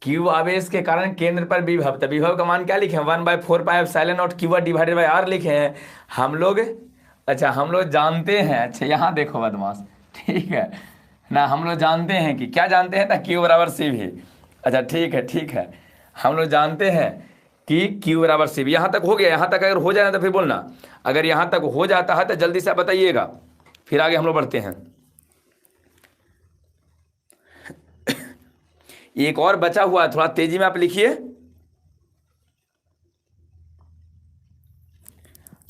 क्यू आवेश के कारण केंद्र पर विभव, तो विभव का मान क्या लिखे हैं, 1/4πε0 Q डिवाइडेड बाई आर लिखे हैं हम लोग। अच्छा हम लोग जानते हैं, अच्छा यहाँ देखो बदमाश, ठीक है ना, हम लोग जानते हैं कि, क्या जानते हैं, Q बराबर C भी। अच्छा ठीक है, हम लोग जानते हैं कि Q बराबर C भी। यहाँ तक हो गया, यहाँ तक अगर हो जाए तो फिर बोलना, अगर यहाँ तक हो जाता है तो जल्दी से आप बताइएगा, फिर आगे हम लोग बढ़ते हैं। एक और बचा हुआ है, थोड़ा तेजी में आप लिखिए।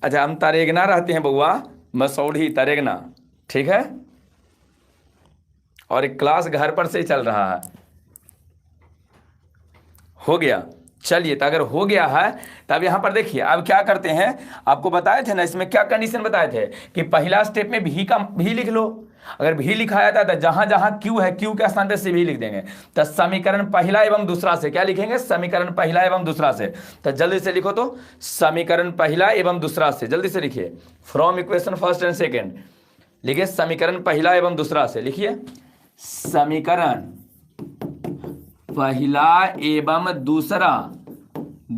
अच्छा हम तरेगना रहते हैं बउआ, मसौढ़ी तरेगना, ठीक है, और एक क्लास घर पर से ही चल रहा है। हो गया, चलिए, तो अगर हो गया है तब यहाँ पर देखिए, अब क्या करते हैं, आपको बताए थे ना, इसमें क्या कंडीशन बताए थे कि पहला स्टेप में भी लिख लो। अगर भी लिखा जाता है तो जहां जहां Q है, Q के स्थान पे C भी लिख देंगे। तो समीकरण पहला एवं दूसरा से क्या लिखेंगे, समीकरण पहला एवं दूसरा से। तो जल्दी से लिखो, तो समीकरण पहला एवं दूसरा से, जल्दी से लिखिए, from equation first and second लिखिए, समीकरण पहला एवं दूसरा से लिखिए, समीकरण पहला एवं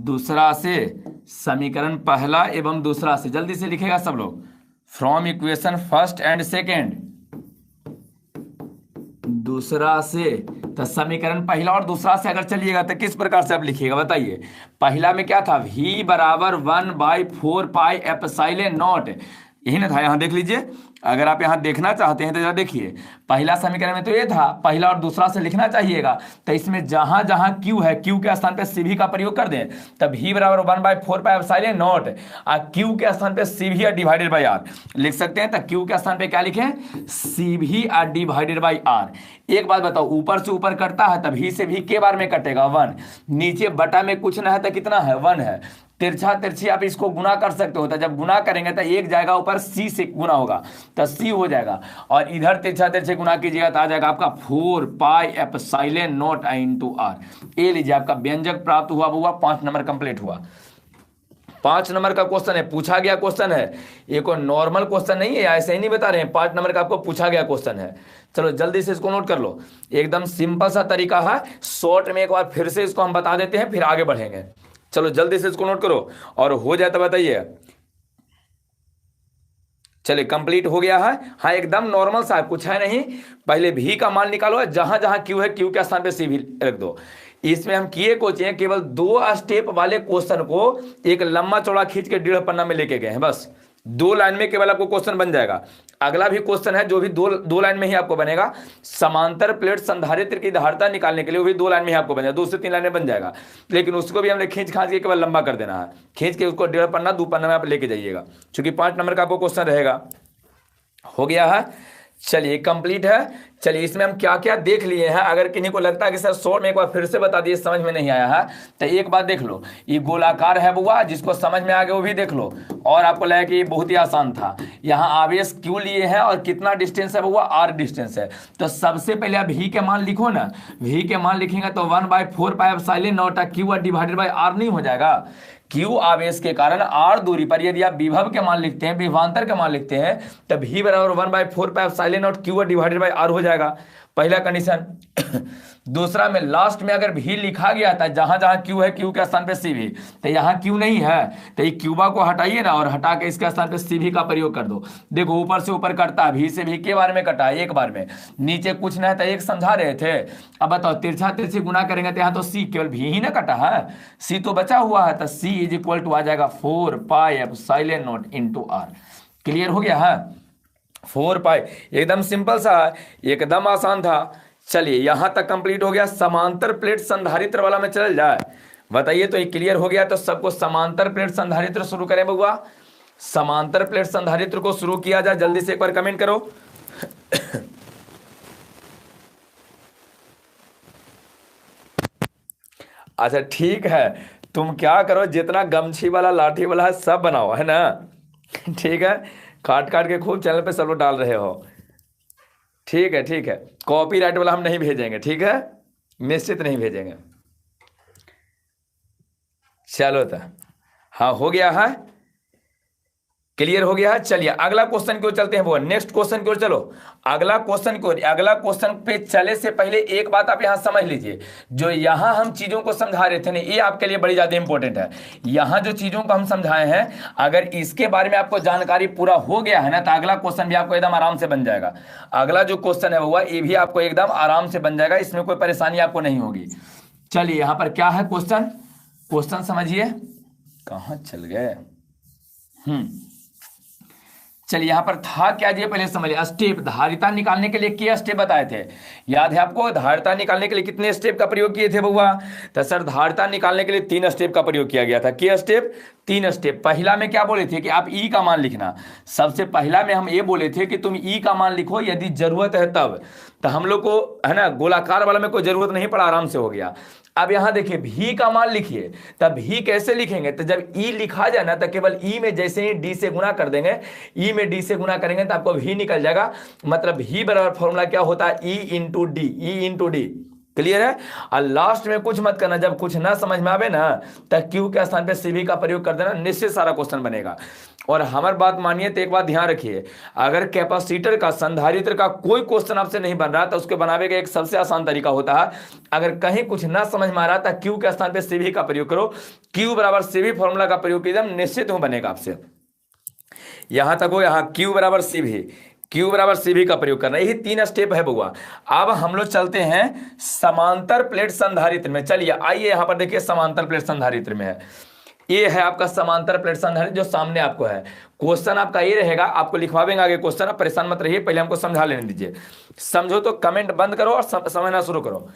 दूसरा से, समीकरण पहला एवं दूसरा से, जल्दी से लिखेगा सब लोग, from equation first and second, दूसरा से। तो समीकरण पहला और दूसरा से अगर चलिएगा तो किस प्रकार से आप लिखिएगा बताइए। पहला में क्या था, V बराबर 1/4πε0, यही ना था, यहां देख लीजिए, अगर आप यहां देखना चाहते हैं तो जरा देखिए, पहला समीकरण में तो ये था, पहला और दूसरा से लिखना चाहिएगा। तो इसमें जहां जहां Q है, Q के स्थान पे CV का प्रयोग कर दें, तब V बराबर 1/4πε0 और Q के स्थान पे CV डिवाइडेड बाई R लिख सकते हैं। तो Q के स्थान पे क्या लिखें, CV डिवाइडेड बाई R। एक बात बताओ, ऊपर से ऊपर कटता है, तब V से V के बार में कटेगा 1, नीचे बटा में कुछ ना है तो कितना है, 1 है। तिरछा तिरछी आप इसको गुना कर सकते हो, तो जब गुना करेंगे तो एक जाएगा ऊपर, C से गुना होगा तो C हो जाएगा, और इधर तिरछा तिरछे गुना कीजिएगा तो आ जाएगा आपका 4πε0 इंटू R। ये लीजिए, आपका व्यंजक प्राप्त हुआ बुआ, 5 नंबर कंप्लीट हुआ। 5 नंबर का क्वेश्चन है, पूछा गया क्वेश्चन है, ये कोई नॉर्मल क्वेश्चन नहीं है, ऐसे ही नहीं बता रहे हैं, 5 नंबर का आपको पूछा गया क्वेश्चन है। चलो जल्दी से इसको नोट कर लो, एकदम सिंपल सा तरीका है, शॉर्ट में एक बार फिर से इसको हम बता देते हैं, फिर आगे बढ़ेंगे। चलो जल्दी से इसको नोट करो, और हो जाए तो बताइए। चलिए कंप्लीट हो गया है, हाँ एकदम नॉर्मल सा, कुछ है नहीं। पहले भी का मान निकालो, जहां जहां Q है, Q के स्थान पे C भी रख दो। इसमें हम किए कुछ हैं, केवल 2 स्टेप वाले क्वेश्चन को एक लंबा चौड़ा खींच के 1.5 पन्ना में लेके गए हैं, बस 2 लाइन में केवल आपको क्वेश्चन बन जाएगा। अगला भी क्वेश्चन है जो भी दो लाइन में ही आपको बनेगा। समांतर प्लेट संधारित्र की धारिता निकालने के लिए वो भी 2 लाइन में ही आपको बन जाएगा, 2 से 3 लाइन में बन जाएगा। लेकिन उसको भी हमने खींच खांच के केवल लंबा कर देना है, खींच के उसको 1.5 पन्ना 2 पन्ना में आप लेके जाइएगा, क्योंकि 5 नंबर का आपको क्वेश्चन रहेगा। हो गया है, चलिए कंप्लीट है। चलिए इसमें हम क्या क्या देख लिए हैं। अगर किन्हीं को लगता है कि सर शॉर्ट में एक बार फिर से बता दिए, समझ में नहीं आया है, तो एक बात देख लो, ये गोलाकार है बुआ, जिसको समझ में आ गया वो भी देख लो। और आपको लगा कि ये बहुत ही आसान था। यहाँ आवेश क्यों लिए हैं और कितना डिस्टेंस है बुआ, आर डिस्टेंस है। तो सबसे पहले आप v के मान लिखो ना, v के मान लिखेंगे तो 1/4πε0 क्यू डिवाइडेड बाई आर नहीं हो जाएगा। Q आवेश के कारण R दूरी पर यदि आप विभव के मान लिखते हैं, विभवांतर के मान लिखते हैं, तब v बराबर 1/4πε0 Q डिवाइडेड बाई R हो जाएगा, पहला कंडीशन। दूसरा में लास्ट में अगर भी लिखा गया था, जहां जहां Q है Q के स्थान पे CV, तो यहाँ Q नहीं है, तो ये क्यूबा को हटाइए ना और हटा के इसके स्थान पे CV का प्रयोग कर दो। देखो ऊपर से ऊपर कटता है, भी से भी के बार में कटा है, एक बार में, नीचे कुछ नहीं था, एक समझा रहे थे। अब बताओ तिरछा तिरछी गुना करेंगे तो यहाँ तो C केवल भी ही ना कटा है, C तो बचा हुआ है, तो C = आ जाएगा 4πε0 × R। क्लियर हो गया है, 4π, एकदम सिंपल सा है, एकदम आसान था। चलिए यहां तक कंप्लीट हो गया। समांतर प्लेट संधारित्र वाला में चल जाए, बताइए। तो ये क्लियर हो गया, तो सबको समांतर प्लेट संधारित्र शुरू करें बउआ। समांतर प्लेट संधारित्र को शुरू किया जाए, जल्दी से एक बार कमेंट करो। अच्छा ठीक है, तुम क्या करो, जितना गमछी वाला लाठी वाला है सब बनाओ, है ना। ठीक है, काट काट के खूब चैनल पे सब लोग डाल रहे हो। ठीक है ठीक है, कॉपीराइट वाला हम नहीं भेजेंगे, ठीक है, निश्चित नहीं भेजेंगे। चलो तो हाँ हो गया है, क्लियर हो गया है। चलिए अगला क्वेश्चन की ओर चलते हैं वो, नेक्स्ट क्वेश्चन की ओर चलो। अगला क्वेश्चन पे चले से पहले एक बात आप यहां समझ लीजिए, जो यहां हम चीजों को समझा रहे थे ना, ये आपके लिए बड़ी ज्यादा इंपॉर्टेंट है। यहां जो चीजों को हम समझाए हैं, अगर इसके बारे में आपको जानकारी पूरा हो गया है ना, तो अगला क्वेश्चन भी आपको एकदम आराम से बन जाएगा। अगला जो क्वेश्चन है वो ये भी आपको एकदम आराम से बन जाएगा, इसमें कोई परेशानी आपको नहीं होगी। चलिए यहां पर क्या है क्वेश्चन समझिए, कहां चल गए। चलिए यहां पर था क्या जी, पहले समझिए। स्टेप, धारिता निकालने के लिए क्या स्टेप बताए थे, याद है आपको। धारिता निकालने के लिए कितने स्टेप का प्रयोग किए थे बउआ, तो सर धारिता निकालने के लिए 3 स्टेप का प्रयोग किया गया था। क्या स्टेप, 3 स्टेप। पहला में क्या बोले थे कि आप ई का मान लिखना। सबसे पहला में हम ये बोले थे कि तुम ई का मान लिखो यदि जरूरत है तब। तो हम लोग को है ना गोलाकार वाला में कोई जरूरत नहीं पड़ा, आराम से हो गया। अब यहां देखिए भी का मान लिखिए, तब भी कैसे लिखेंगे, तो जब ई लिखा जाए ना, तो केवल ई में जैसे ही डी से गुना कर देंगे, ई में डी से गुना करेंगे तो आपको भी निकल जाएगा। मतलब भी बराबर फॉर्मूला क्या होता है, ई इंटू डी। क्लियर है। और लास्ट में कुछ मत करना, जब कुछ ना समझ में आवे ना, तब क्यू के स्थान पे सीवी का प्रयोग कर देना, निश्चित सारा क्वेश्चन बनेगा। और हमारी बात मानिए तो एक बात ध्यान रखिए, अगर कैपेसिटर का, संधारित्र का कोई क्वेश्चन आपसे नहीं बन रहा, तो उसके बनाने का एक सबसे आसान तरीका होता है, अगर कहीं कुछ ना समझ में आ रहा था, क्यू के स्थान पे सीवी का प्रयोग करो। क्यू बराबर सीवी फॉर्मूला का प्रयोग कीजिए, निश्चित हो बनेगा आपसे। यहां तक हो, यहां क्यू बराबर सीवी का प्रयोग करना, यही 3 स्टेप है बउआ। अब हम लोग चलते हैं समांतर प्लेट संधारित्र में। चलिए आइए यहां पर देखिए, समांतर प्लेट संधारित्र में है, ये है आपका समांतर प्लेट संधारित्र जो सामने आपको है। क्वेश्चन आपका ये रहेगा, आपको लिखवाएंगे आगे क्वेश्चन, आप परेशान मत रहिए, पहले हमको समझा लेने दीजिए। समझो तो कमेंट बंद करो और समझना शुरू करो।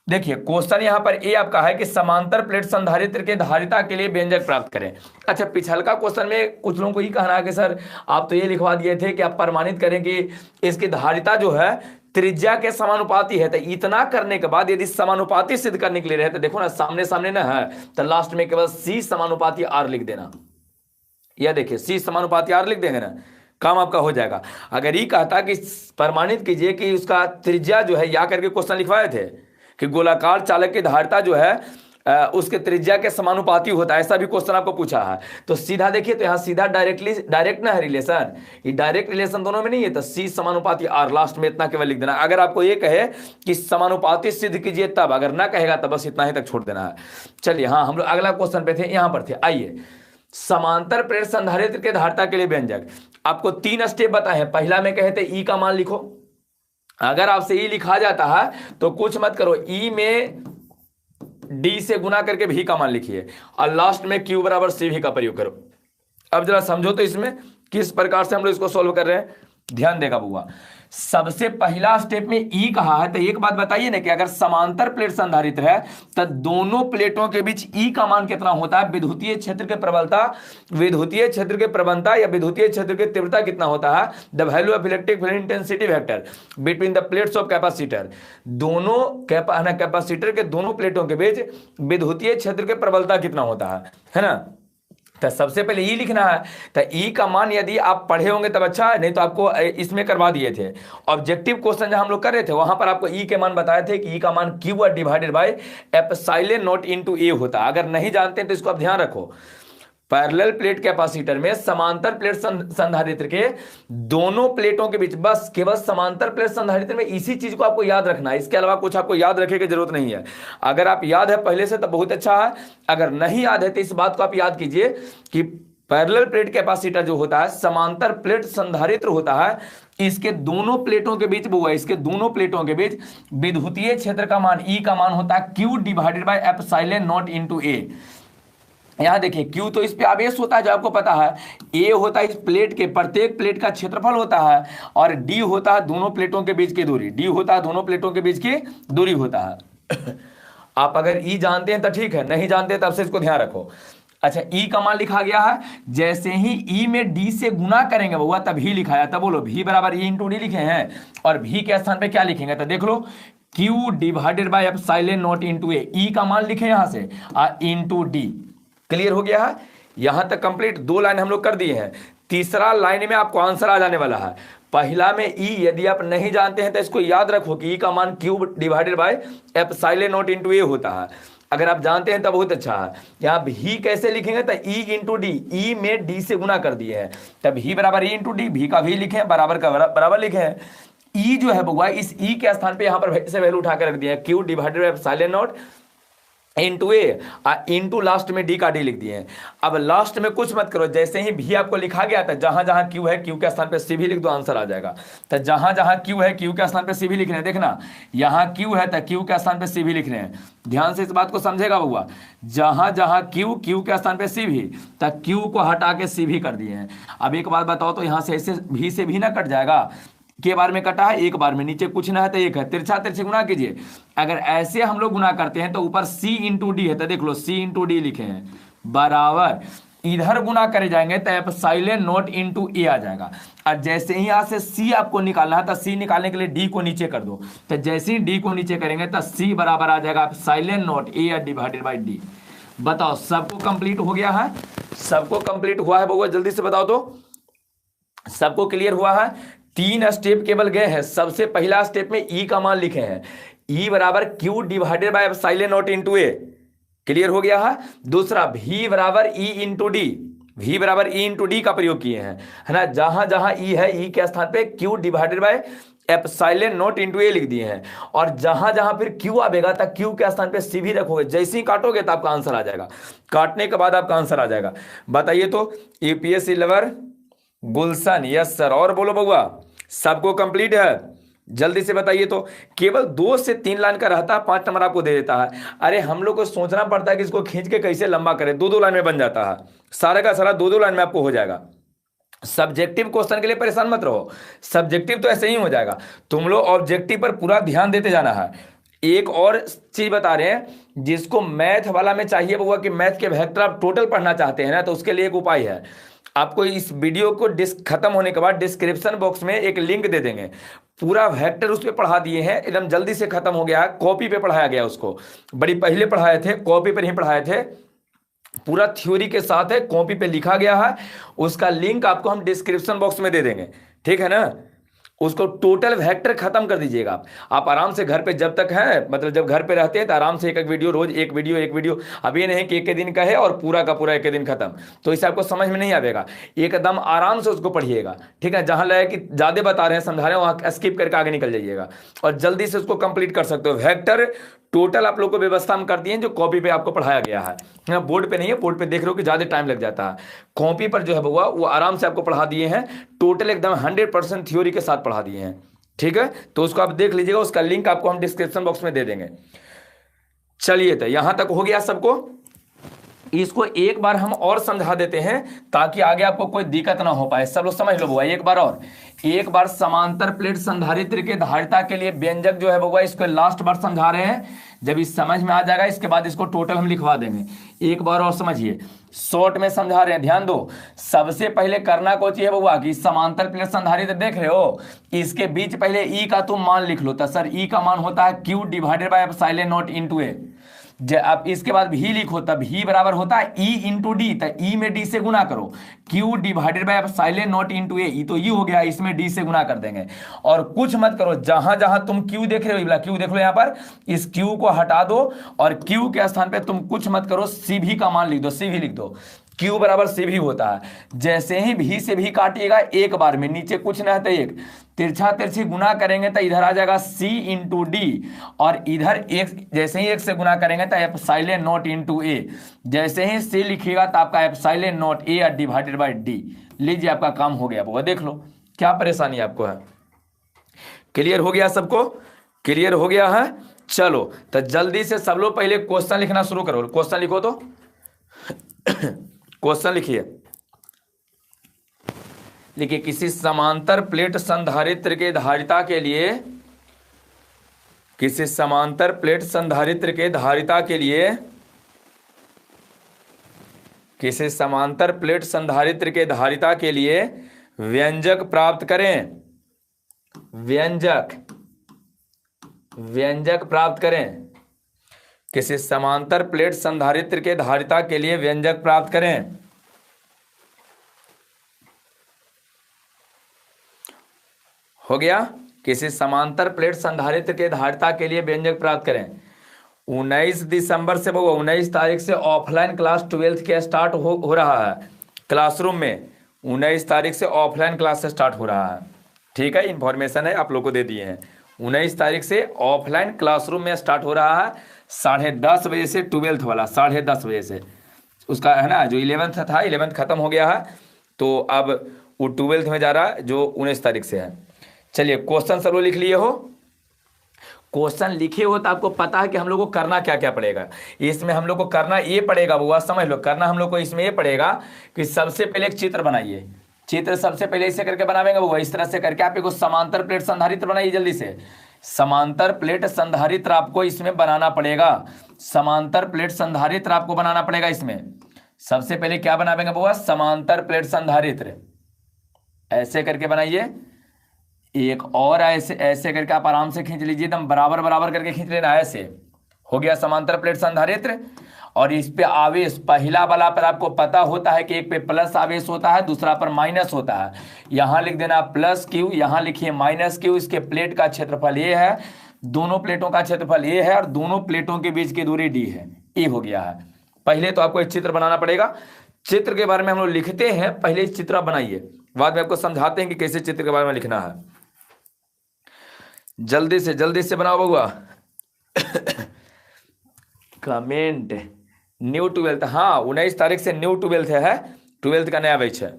देखिए क्वेश्चन यहां पर ये आपका है कि समांतर प्लेट संधारित्र के धारिता के लिए व्यंजक प्राप्त करें। अच्छा, पिछलका क्वेश्चन में कुछ लोगों को ये कहना है कि सर आप तो ये लिखवा दिए थे कि आप प्रमाणित करें कि इसकी धारिता जो है त्रिज्या के समानुपाती है। तो इतना करने के बाद यदि समानुपाती सिद्ध करने के लिए रहे, तो देखो ना सामने सामने ना है, तो लास्ट में केवल C समानुपाती R लिख देना। यह देखिए C समानुपाती R लिख देंगे ना, काम आपका हो जाएगा। अगर ये कहता कि प्रमाणित कीजिए कि उसका त्रिज्या जो है, या करके क्वेश्चन लिखवाए थे कि गोलाकार चालक की धारिता जो है उसके त्रिज्या के समानुपाती होता है, ऐसा भी क्वेश्चन आपको पूछा है। तो सीधा देखिए, तो यहाँ सीधा डायरेक्ट ना है रिलेशन, ये डायरेक्ट रिलेशन दोनों में नहीं है, तो C समानुपाती R, लास्ट में इतना केवल लिख देना। अगर आपको ये कहे कि समानुपाती सिद्ध कीजिए तब, अगर ना कहेगा तब बस इतना ही तक छोड़ देना है। चलिए हाँ, हम लोग अगला क्वेश्चन पे थे, यहाँ पर थे। आइए, समांतर प्लेट संधारित्र के धारिता के लिए व्यंजक, आपको 3 स्टेप बताए हैं। पहला में कहे थे ई का मान लिखो, अगर आपसे ई लिखा जाता है तो कुछ मत करो, ई में डी से गुना करके भी का मान लिखिए, और लास्ट में क्यू बराबर सी भी का प्रयोग करो। अब जरा समझो तो इसमें किस प्रकार से हम लोग इसको सॉल्व कर रहे हैं, ध्यान देगा बुआ। सबसे पहला स्टेप में ई कहा है, तो एक बात बताइए ना कि अगर समांतर प्लेट संधारित्र है तो दोनों प्लेटों के बीच ई का मान कितना होता है, विद्युतीय क्षेत्र के प्रबलता, विद्युतीय क्षेत्र के प्रवणता या विद्युतीय क्षेत्र की तीव्रता कितना होता है, the value of electric field intensity vector between the plates of capacitor. दोनों कैपेसिटर के दोनों प्लेटों के बीच विद्युतीय क्षेत्र के प्रबलता कितना होता है ना। तो सबसे पहले ई लिखना है। तो ई का मान यदि आप पढ़े होंगे तब अच्छा है, नहीं तो आपको इसमें करवा दिए थे ऑब्जेक्टिव क्वेश्चन जहां हम लोग कर रहे थे, वहां पर आपको ई के मान बताए थे कि ई का मान Q divided by epsilon naught into A होता है। अगर नहीं जानते तो इसको आप ध्यान रखो। पैरेलल प्लेट कैपेसिटर में समांतर प्लेट संधारित्र के दोनों प्लेटों के बीच, बस केवल समांतर प्लेट संधारित्र में इसी चीज को आपको याद रखना है, इसके अलावा कुछ आपको याद रखने की जरूरत नहीं है। अगर आप याद है पहले से तो बहुत अच्छा है, अगर नहीं याद है तो इस बात को आप याद कीजिए कि पैरेलल प्लेट कैपेसिटर जो होता है समांतर प्लेट संधारित्र होता है, इसके दोनों प्लेटों के बीच वो है, इसके दोनों प्लेटों के बीच विद्युतीय क्षेत्र का मान ई का मान होता है Q divided by epsilon naught into A. यहां देखिए क्यू तो इस पे आवेश होता है जो आपको पता है, ए होता है इस प्लेट के प्रत्येक प्लेट का क्षेत्रफल होता है, और डी होता है दोनों प्लेटों के बीच की दूरी, डी होता है दोनों प्लेटों के बीच की दूरी होता है। आप अगर ई जानते हैं तो ठीक है, नहीं जानते तब से इसको ध्यान रखो। अच्छा ई का मान लिखा गया है, जैसे ही ई में डी से गुना करेंगे बउआ तब ही लिखा जाता। बोलो भी बराबर ई इंटू डी लिखे हैं, और भी के स्थान पे क्या लिखेंगे तो देख लो Q divided by epsilon naught into A. E का मान लिखे यहां से इनटू डी। क्लियर हो गया है, यहां तक कंप्लीट। दो लाइन हम लोग कर दिए हैं, तीसरा लाइन में आपको आंसर आ जाने वाला है। पहला में ई यदि आप नहीं जानते हैं तो इसको याद रखो कि ई का मान Q divided by epsilon naught into A होता है। अगर आप जानते हैं तो बहुत अच्छा है। यहां भी कैसे लिखेंगे तो ई इंटू डी, ई में डी से गुना कर दिए हैं, तब ही बराबर ई इंटू डी, भी का भी लिखे बराबर का बराबर लिखे हैं। ई जो है बउआ इस ई के स्थान पे यहां पर से वैल्यू उठा कर रख दिया है, Q divided by epsilon naught into A, into last में डी का डी लिख दिए हैं। अब लास्ट में कुछ मत करो, जैसे ही भी आपको लिखा गया था जहां जहां क्यू है क्यू के स्थान पे सी भी लिख दो, आंसर आ जाएगा। तो जहां जहां क्यू है क्यू के स्थान पे सी भी लिख रहे हैं, देखना यहां क्यू है तो क्यू के स्थान पे सी भी लिख रहे हैं। ध्यान से इस बात को समझेगा बउआ, जहां जहां क्यू क्यू के स्थान पे सी भी, तो क्यू को हटा के सी भी कर दिए हैं। अब एक बात बताओ तो यहां से ऐसे भी से भी ना कट जाएगा, के बार में कटा है एक बार में, नीचे कुछ ना है तो एक है, तिरछा तिरछे गुना कीजिए। अगर ऐसे हम लोग गुना करते हैं तो ऊपर सी इंटू डी है, तो देख लो सी इंटू डी लिखे हैं बराबर, इधर गुना करे जाएंगे तो एप्सिलॉन नॉट इंटू ए आ जाएगा। और जैसे ही यहां से सी आपको निकालना है तो सी निकालने के लिए डी को नीचे कर दो, तो जैसे ही डी को नीचे करेंगे तो सी बराबर आ जाएगा epsilon not a divided by D. बताओ सबको कंप्लीट हो गया है, सबको कंप्लीट हुआ है बउआ, जल्दी से बताओ तो सबको क्लियर हुआ है। 3 स्टेप केवल गए हैं। सबसे पहला स्टेप में ई का मान लिखे हैं, ई बराबर Q divided by epsilon naught into A, clear हो गया है। दूसरा भी बराबर ई इंटू डी, भी बराबर ई इंटू डी का प्रयोग किए हैं, है ना। जहां जहां ई है ई के स्थान पे Q divided by epsilon naught into A लिख दिए हैं, और जहां जहां फिर क्यू आएगा तब क्यू के स्थान पे सी भी रखोगे, जैसे ही काटोगे तो आपका आंसर आ जाएगा, काटने के बाद आपका आंसर आ जाएगा। बताइए तो यूपीएससी लवर गुलशन, यस सर। और बोलो बउआ सबको कंप्लीट है, जल्दी से बताइए तो। केवल 2 से 3 लाइन का रहता है, 5 नंबर आपको दे देता है। अरे हम लोग को सोचना पड़ता है कि इसको खींच के कैसे लंबा करें, 2-2 लाइन में बन जाता है, सारा का सारा 2-2 लाइन में आपको हो जाएगा। सब्जेक्टिव क्वेश्चन के लिए परेशान मत रहो, सब्जेक्टिव तो ऐसे ही हो जाएगा। तुम लोग ऑब्जेक्टिव पर पूरा ध्यान देते जाना है। एक और चीज बता रहे हैं, जिसको मैथ वाला में चाहिए वो कि मैथ के वेक्टर आप टोटल पढ़ना चाहते हैं ना, तो उसके लिए एक उपाय है। आपको इस वीडियो को खत्म होने के बाद डिस्क्रिप्शन बॉक्स में एक लिंक दे देंगे, पूरा वेक्टर उस पर पढ़ा दिए हैं, एकदम जल्दी से खत्म हो गया है। कॉपी पे पढ़ाया गया, उसको बड़ी पहले पढ़ाए थे, कॉपी पर नहीं पढ़ाए थे, पूरा थ्योरी के साथ है, कॉपी पे लिखा गया है। उसका लिंक आपको हम डिस्क्रिप्शन बॉक्स में दे देंगे, ठीक है ना। उसको टोटल वेक्टर खत्म कर दीजिएगा आप आराम से घर पे, जब तक है मतलब जब घर पे रहते हैं तो आराम से एक एक वीडियो रोज, एक वीडियो। अब ये नहीं कि एक दिन का है और पूरा का पूरा एक दिन खत्म, तो इसे आपको समझ में नहीं आएगा। एकदम आराम से उसको पढ़िएगा, ठीक है। जहां लगे कि ज्यादा बता रहे हैं, समझा रहे हैं, वहां स्किप करके आगे निकल जाइएगा और जल्दी से उसको कंप्लीट कर सकते हो। वेक्टर टोटल आप लोग को व्यवस्था हम कर दिए जो कॉपी पे आपको पढ़ाया गया है, बोर्ड पे नहीं है। बोर्ड पे देख रहे हो कि ज्यादा टाइम लग जाता है, कॉपी पर जो है बउआ वो आराम से आपको पढ़ा दिए हैं, टोटल एकदम 100% थ्योरी के साथ पढ़ा दिए हैं, ठीक है। तो उसको आप देख लीजिएगा, उसका लिंक आपको हम डिस्क्रिप्शन बॉक्स में दे देंगे। चलिए तो यहां तक हो गया सबको, इसको एक बार हम और समझा देते हैं ताकि आगे आपको कोई दिक्कत ना हो पाए। सब लोग समझ लो बुआ, एक बार और, एक बार समांतर प्लेट संधारित्र के धारिता के लिए व्यंजक जो है बुआ, इसको लास्ट बार समझा रहे हैं। जब इस समझ में आ जाएगा इसके बाद इसको टोटल हम लिखवा देंगे। एक बार और समझिए, शॉर्ट में समझा रहे हैं, ध्यान दो। सबसे पहले करना को चाहिए बुआ कि समांतर प्लेट संधारित्र देख रहे हो, इसके बीच पहले ई का तुम मान लिख लो। तो सर ई का मान होता है Q divided by epsilon naught into A. अब इसके बाद भी लिखो, तब ही बराबर होता है ई इंटू डी। तो ई में डी से गुना करो, Q divided by epsilon naught into A. E तो ई हो गया, इसमें डी से गुना कर देंगे। और कुछ मत करो, जहां जहां तुम क्यू देख रहे हो, क्यू देख लो यहाँ पर, इस क्यू को हटा दो और क्यू के स्थान पे तुम कुछ मत करो, सी भी का मान लिख दो, सी भी लिख दो। Q बराबर सी भी होता है। जैसे ही भी से भी काटिएगा एक बार में, नीचे कुछ ना है तो एक, तिरछा तिरछी गुना करेंगे तो इधर आ जाएगा C इंटू डी, और इधर एक, जैसे ही एक से गुना करेंगे तो एप्सिलॉन नॉट इंटू ए। जैसे ही C लिखिएगा तो आपका epsilon not a divided by D. लीजिए आपका काम हो गया, वो देख लो क्या परेशानी आपको है। क्लियर हो गया सबको? क्लियर हो गया है? चलो तो जल्दी से सब लोग पहले क्वेश्चन लिखना शुरू करो। क्वेश्चन लिखो तो क्वेश्चन लिखिए। देखिए, किसी समांतर प्लेट संधारित्र के धारिता के लिए, किसी समांतर प्लेट संधारित्र के धारिता के लिए, किसी समांतर प्लेट संधारित्र के धारिता के लिए व्यंजक प्राप्त करें। व्यंजक, व्यंजक प्राप्त करें। किसी समांतर प्लेट संधारित्र के धारिता के लिए व्यंजक प्राप्त करें। हो गया? किसी समांतर प्लेट संधारित्र के धारिता के लिए व्यंजक प्राप्त करें। 19 दिसंबर से 19 तारीख से ऑफलाइन क्लास 12th के स्टार्ट हो रहा है क्लासरूम में। 19 तारीख से ऑफलाइन क्लास से स्टार्ट हो रहा है। ठीक है, इंफॉर्मेशन है आप लोग को दे दिए हैं। 19 तारीख से ऑफलाइन क्लासरूम में स्टार्ट हो रहा है 10:30 बजे से 12th वाला 10:30 बजे से। उसका है ना, जो 11th था 11th खत्म हो गया है, तो अब वो 12th में जा रहा है जो 19 तारीख से है। चलिए क्वेश्चन सब लोग लिख लिए हो? क्वेश्चन लिखे हो तो आपको पता है कि हम लोग को करना क्या क्या पड़ेगा। इसमें हम लोग को करना ये पड़ेगा बुआ, समझ लो, करना हम लोग को इसमें ये पड़ेगा कि सबसे पहले एक चित्र बनाइए। चित्र सबसे पहले इसे करके बनावेंगे बुआ, इस तरह से करके आप एक समांतर प्लेट संधारित्र बनाइए जल्दी से। समांतर प्लेट संधारित्र आपको इसमें बनाना पड़ेगा। समांतर प्लेट संधारित्र आपको बनाना पड़ेगा इसमें। सबसे पहले क्या बनावेंगे बुआ? समांतर प्लेट संधारित्र। ऐसे करके बनाइए, एक और ऐसे ऐसे करके आप आराम से खींच लीजिए, एकदम बराबर बराबर करके खींच लेना। ऐसे हो गया समांतर प्लेट संधारित्र। और इस पे आवेश, पहला वाला पर आपको पता होता है कि एक पे प्लस आवेश होता है, दूसरा पर माइनस होता है। यहां लिख देना प्लस क्यू, यहां लिखिए माइनस क्यू। इसके प्लेट का क्षेत्रफल ए है, दोनों प्लेटों का क्षेत्रफल ए है, और दोनों प्लेटों के बीच की दूरी डी है। ए हो गया है। पहले तो आपको एक चित्र बनाना पड़ेगा। चित्र के बारे में हम लोग लिखते हैं, पहले चित्र बनाइए, बाद में आपको समझाते हैं कि कैसे चित्र के बारे में लिखना है। जल्दी से बनाओ बउआ। कमेंट न्यू 12th, हाँ 19 तारीख से न्यू 12th है, 12th का नया बैच है।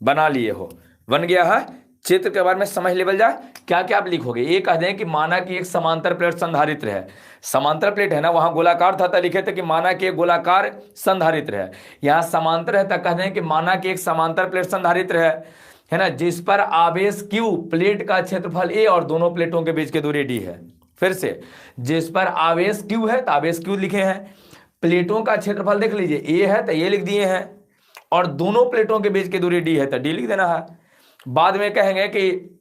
बना लिए हो? बन गया है। चित्र के बारे में समझ लेवल जाए। क्या क्या आप लिखोगे? ये कह दें कि माना कि एक समांतर प्लेट संधारित्र है। समांतर प्लेट है ना, वहां गोलाकार था तो लिखे थे कि माना कि एक गोलाकार संधारित्र है। यहाँ समांतर है तो कह दें कि माना कि एक समांतर प्लेट संधारित्र है ना, जिस पर आवेश Q, प्लेट का क्षेत्रफल A और दोनों प्लेटों के बीच की दूरी D है। फिर से, जिस पर आवेश Q है तो आवेश Q लिखे हैं, प्लेटों का क्षेत्रफल देख लीजिए A है तो ये लिख दिए हैं, और दोनों प्लेटों के बीच की दूरी D है तो D लिख देना है। बाद में कहेंगे कि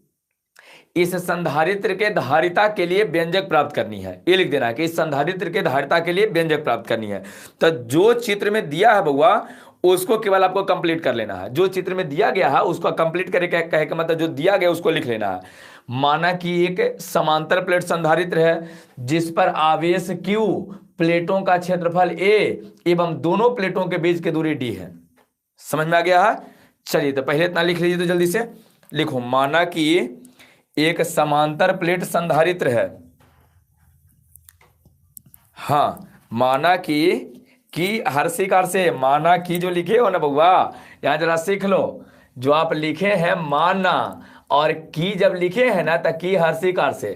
इस संधारित्र के धारिता के लिए व्यंजक प्राप्त करनी है। ये लिख देना है कि इस संधारित्र के धारिता के लिए व्यंजक प्राप्त करनी है। तो जो चित्र में दिया है बउआ, उसको केवल आपको कंप्लीट कर लेना है। जो चित्र में दिया गया है उसको कंप्लीट करके कहे का मतलब जो दिया गया उसको लिख लेना है। माना कि एक समांतर प्लेट संधारित्र है जिस पर आवेश Q, प्लेटों का क्षेत्रफल A एवं दोनों प्लेटों के बीच की दूरी D है। समझ में आ गया है? चलिए तो पहले इतना लिख लीजिए, तो जल्दी से लिखो। माना कि एक समांतर प्लेट संधारित्र है। हाँ, माना कि हर्षिकार से, माना कि जो लिखे हो ना बउआ, यहां जरा सीख लो। जो आप लिखे हैं माना, और की जब लिखे हैं ना तो की हर्षिकार से।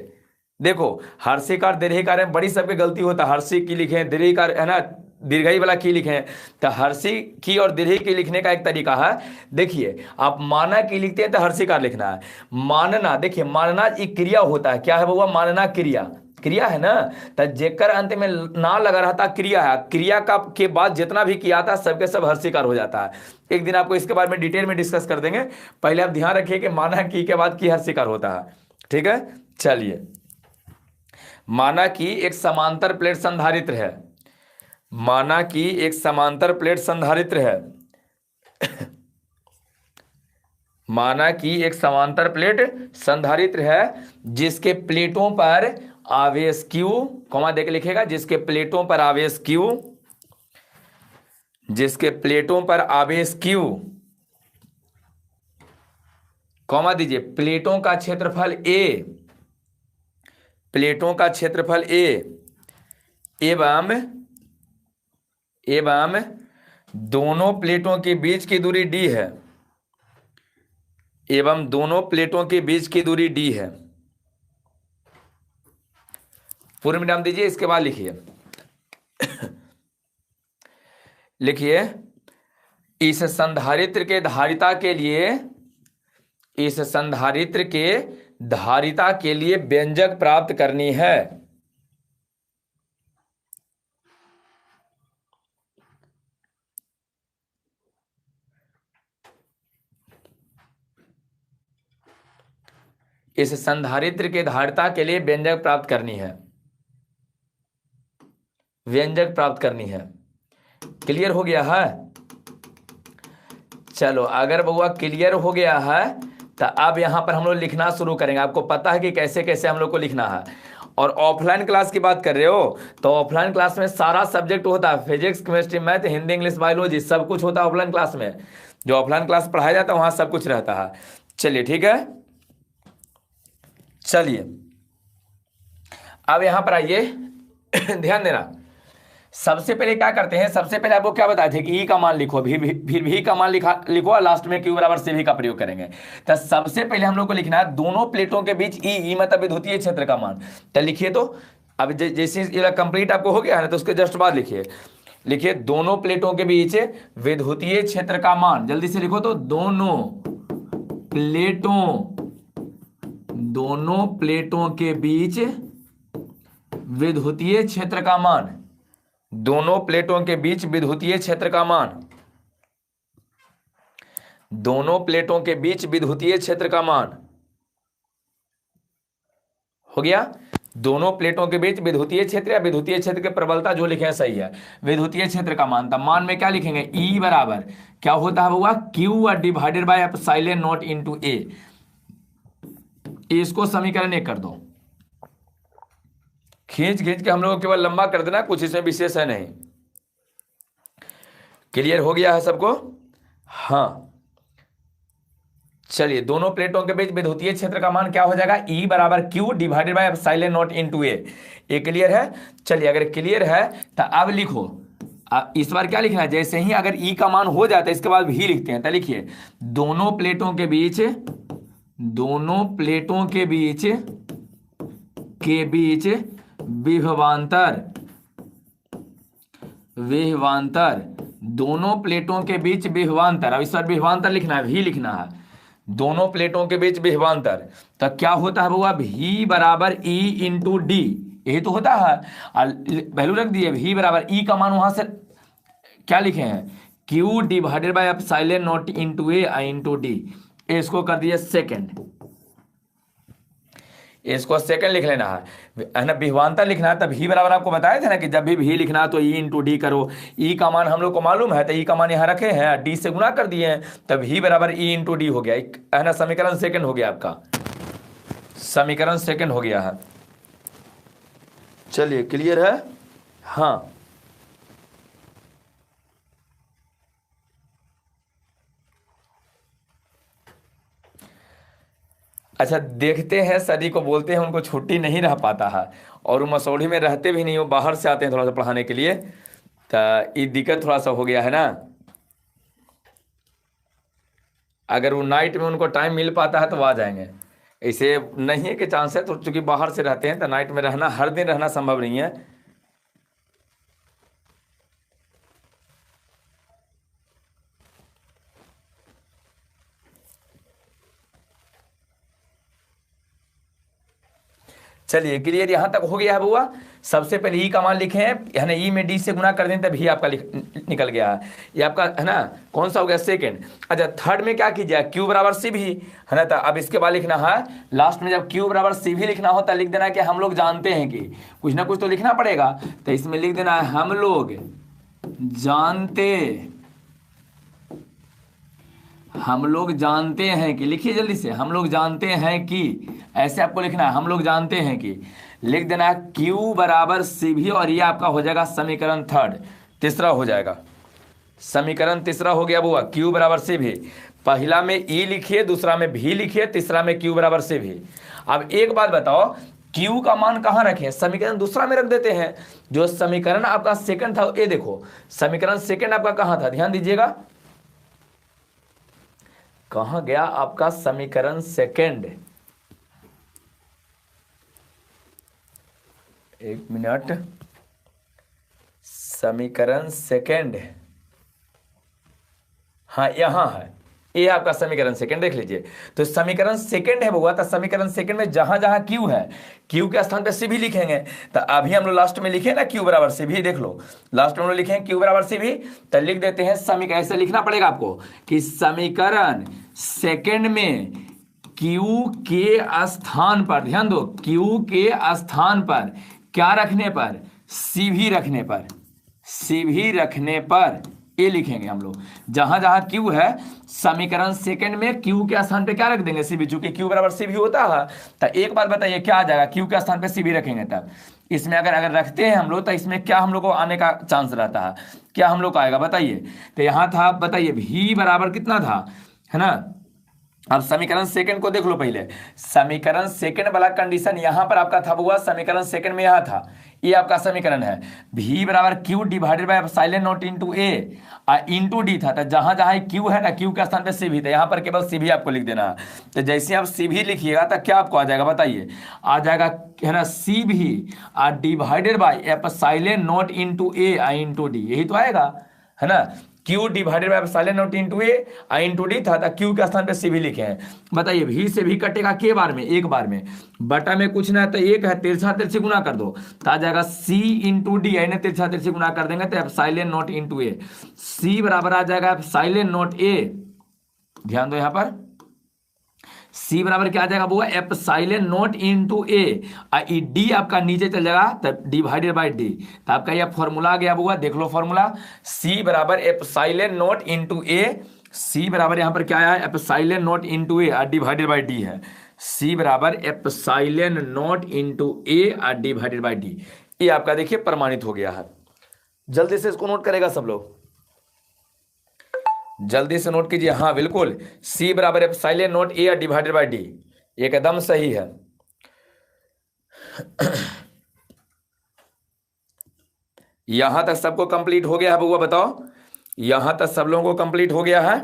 देखो हर्षिकार दीर्घिकार में बड़ी सबके गलती होता है। हर्षि की लिखे दीर्घिकार है ना, दीर्घई वाला की लिखे हैं। तो हर्षी की और दीर्घई की लिखने का एक तरीका है। देखिए आप माना की लिखते हैं तो हर्षिकार लिखना है। मानना, देखिए मानना एक क्रिया होता है। क्या है बउआ? मानना क्रिया, क्रिया है ना। तो जेकर अंत में ना लगा रहता क्रिया है, क्रिया का के बाद जितना भी किया था सबके सब हर्षिकार हो जाता है। एक दिन आपको इसके बारे में डिटेल में डिस्कस कर देंगे। पहले आप ध्यान रखिए कि माना की के बाद की हर्षिकार होता है। ठीक है, चलिए। माना की एक समांतर प्लेट संधारित्र है। माना की एक समांतर प्लेट संधारित्र है। माना की एक समांतर प्लेट संधारित्र है जिसके प्लेटों पर आवेश Q, कॉमा देके लिखेगा, जिसके प्लेटों पर आवेश Q, जिसके प्लेटों पर आवेश Q, कॉमा दीजिए, प्लेटों का क्षेत्रफल A, प्लेटों का क्षेत्रफल A एवं दोनों प्लेटों के बीच की दूरी D है, एवं दोनों प्लेटों के बीच की दूरी D है। पूर्ण विराम दीजिए, इसके बाद लिखिए लिखिए इस संधारित्र के धारिता के लिए, इस संधारित्र के धारिता के लिए व्यंजक प्राप्त करनी है। इस संधारित्र के धारिता के लिए व्यंजक प्राप्त करनी है, व्यंजक प्राप्त करनी है। क्लियर हो गया है? चलो, अगर बउआ क्लियर हो गया है तो अब यहां पर हम लोग लिखना शुरू करेंगे। आपको पता है कि कैसे कैसे हम लोग को लिखना है। और ऑफलाइन क्लास की बात कर रहे हो तो ऑफलाइन क्लास में सारा सब्जेक्ट होता है, physics, chemistry, math, Hindi, English, biology, सब कुछ होता है ऑफलाइन क्लास में। जो ऑफलाइन क्लास पढ़ाया जाता है वहां सब कुछ रहता है। चलिए ठीक है, चलिए अब यहां पर आइए ध्यान देना। सबसे पहले क्या करते हैं, सबसे पहले आपको क्या बताए थे कि ई का मान लिखो, फिर भी का मान लिखो और लास्ट में क्यू बराबर से भी का प्रयोग करेंगे। तो सबसे पहले हम लोग को लिखना है दोनों प्लेटों के बीच ई मतलब विद्युतीय क्षेत्र का मान। तो लिखिए, तो अब जैसे ये कंप्लीट आपको हो गया है ना, तो उसके जस्ट बाद लिखिए, लिखिए दोनों प्लेटों के बीच विद्युतीय क्षेत्र का मान। जल्दी से लिखो, तो दोनों प्लेटों के बीच विद्युतीय क्षेत्र का मान, दोनों प्लेटों के बीच विद्युतीय क्षेत्र का मान, दोनों प्लेटों के बीच विद्युतीय क्षेत्र का मान हो गया। दोनों प्लेटों के बीच विद्युतीय क्षेत्र या विद्युतीय क्षेत्र की प्रबलता जो लिखे हैं सही है, विद्युतीय क्षेत्र का मान। तब मान में क्या लिखेंगे, E बराबर क्या होता है हुआ, Q divided by epsilon naught into A। इसको समीकरण 1 कर दो। खींच के हम लोग केवल लंबा कर देना, कुछ इसमें विशेष है नहीं। क्लियर हो गया है सबको? हाँ, चलिए दोनों प्लेटों के बीच विद्युतीय क्षेत्र का मान क्या हो जाएगा, E बराबर Q divided by epsilon naught into A। ये क्लियर है? चलिए अगर क्लियर है तो अब लिखो, इस बार क्या लिखना है, जैसे ही अगर E का मान हो जाता है इसके बाद भी लिखते हैं। तो लिखिए दोनों प्लेटों के बीच विभवांतर, दोनों प्लेटों के बीच विभवांतर। अब इस बार विभवांतर लिखना है, भी लिखना है, दोनों प्लेटों के बीच विभवांतर। तो क्या होता है बुआ, V बराबर E इंटू डी, यही तो होता है। वैल्यू रख दिए, V बराबर E का मान वहां से क्या लिखे हैं, Q divided by epsilon naught into A into D. इसको कर दिए सेकंड, इसको सेकंड लिख लेना है ना, विभवांतर लिखना है। तब ही बराबर आपको बताए थे ना कि जब भी लिखना है तो E इंटू डी करो। E का मान हम लोग को मालूम है, तो E का मान यहाँ रखे हैं, D से गुना कर दिए हैं, तब ही बराबर E इंटू डी हो गया है ना। समीकरण सेकंड हो गया आपका, समीकरण सेकंड हो गया है। चलिए क्लियर है? हाँ, अच्छा देखते हैं, सदी को बोलते हैं उनको छुट्टी नहीं रह पाता है और वो मसौढ़ी में रहते भी नहीं, वो बाहर से आते हैं थोड़ा सा पढ़ाने के लिए, तो ये दिक्कत थोड़ा सा हो गया है ना। अगर वो नाइट में उनको टाइम मिल पाता है तो वो आ जाएंगे, ऐसे नहीं है कि चांस है, तो चूंकि बाहर से रहते हैं तो नाइट में रहना, हर दिन रहना संभव नहीं है। चलिए क्लियर, यहाँ तक हो गया है बुआ। सबसे पहले ई का मान लिखे हैं, है ना, ई में डी से गुना कर दें तब ही आपका निकल गया है, ये आपका है ना कौन सा हो गया, सेकंड। अच्छा थर्ड में क्या कीजिए, क्यू बराबर सी भी, है ना। तो अब इसके बाद लिखना है लास्ट में, जब क्यू बराबर सी भी लिखना होता लिख देना कि हम लोग जानते हैं कि, कुछ ना कुछ तो लिखना पड़ेगा, तो इसमें लिख देना है हम लोग जानते हैं कि, लिखिए जल्दी से, हम लोग जानते हैं कि, ऐसे आपको लिखना है हम लोग जानते हैं कि, लिख देना है Q बराबर सी भी, और ये आपका हो जाएगा समीकरण थर्ड, तीसरा हो जाएगा, समीकरण तीसरा हो गया बुआ, Q बराबर सी भी। पहला में E लिखिए, दूसरा में भी लिखिए, तीसरा में Q बराबर सी भी। अब एक बात बताओ, Q का मान कहाँ रखें, समीकरण दूसरा में रख देते हैं। जो समीकरण आपका सेकंड था, ये देखो समीकरण सेकंड आपका कहाँ था, ध्यान दीजिएगा, कहाँ गया आपका समीकरण सेकंड, एक मिनट, समीकरण सेकंड, हाँ यहाँ है, ये आपका समीकरण सेकंड, देख लीजिए। तो समीकरण सेकंड है बुआ, तो समीकरण सेकंड में जहां जहां क्यू है, क्यू के स्थान पे सी भी लिखेंगे। तो अभी हम लोग लास्ट में लिखे ना क्यू बराबर सी भी, देख लो लास्ट में हम लोग लिखे क्यू बराबर सी भी, तो लिख देते हैं समीकरण, ऐसे लिखना पड़ेगा आपको कि समीकरण सेकंड में क्यू के स्थान पर, ध्यान दो, क्यू के स्थान पर क्या रखने पर, सी भी रखने पर, सी भी रखने पर ये लिखेंगे हम लोग। जहां जहां क्यू है समीकरण सेकंड में क्यू के स्थान पे क्या रख देंगे, सी भी, चूंकि क्यू बराबर सी भी होता है। तो एक बात बताइए क्या आ जाएगा, क्यू के स्थान पे सी भी रखेंगे तब इसमें अगर रखते हैं हम लोग, तो इसमें क्या हम लोग को आने का चांस रहता है, क्या हम लोग को आएगा बताइए। तो यहाँ था, बताइए भी बराबर कितना था, है ना। अब समीकरण सेकंड को देख लो पहले, समीकरण सेकंड वाला कंडीशन यहां पर आपका था हुआ, समीकरण सेकंड में यहां था, ये आपका समीकरण है, v बराबर Q divided by epsilon naught into A into D था। तो जहां जहां क्यू है ना, क्यू के स्थान पे सी भी, तो यहां पर केवल सी भी आपको लिख देना है। तो जैसे आप सी भी लिखिएगा तो क्या आपको आ जाएगा बताइए, आ जाएगा है ना सी भी divided by epsilon naught into A into D, यही तो आएगा, है ना। Q divided by epsilon naught into A into D था, Q के स्थान पे सी भी लिखे हैं। बताइए भी से भी कटेगा के बार में, एक बार में, बटा में कुछ ना, तो एक है, तिरछा तिरछी गुना कर दो तो आ जाएगा C इंटू डी, है ना, तिरछा तिरछी गुना कर देंगे तो एप्सिलॉन नॉट इनटू ए, C बराबर आ जाएगा एप्सिलॉन नॉट ए, ध्यान दो यहां पर, C बराबर क्या आ जाएगा बुआ, एप्सिलॉन नॉट इनटू ए, डी आपका नीचे चल जाएगा तब डिवाइडेड बाय डी। तो आपका यह फॉर्मूला आ गया बुआ, देख लो फॉर्मूला, C बराबर एप्सिलॉन नॉट इनटू ए, C बराबर यहां पर क्या आया, epsilon naught into A divided by D है, C बराबर epsilon naught into A divided by D. ये आपका देखिए प्रमाणित हो गया है। जल्दी से इसको नोट करेगा सब लोग, जल्दी से नोट कीजिए, हाँ बिल्कुल, C बराबर epsilon not a divided by D, एकदम सही है। यहां तक सबको कंप्लीट हो गया है बउआ, बताओ, यहां तक सब लोगों को कंप्लीट हो गया है,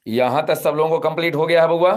यहां तक सब लोगों को कंप्लीट हो गया है बउआ।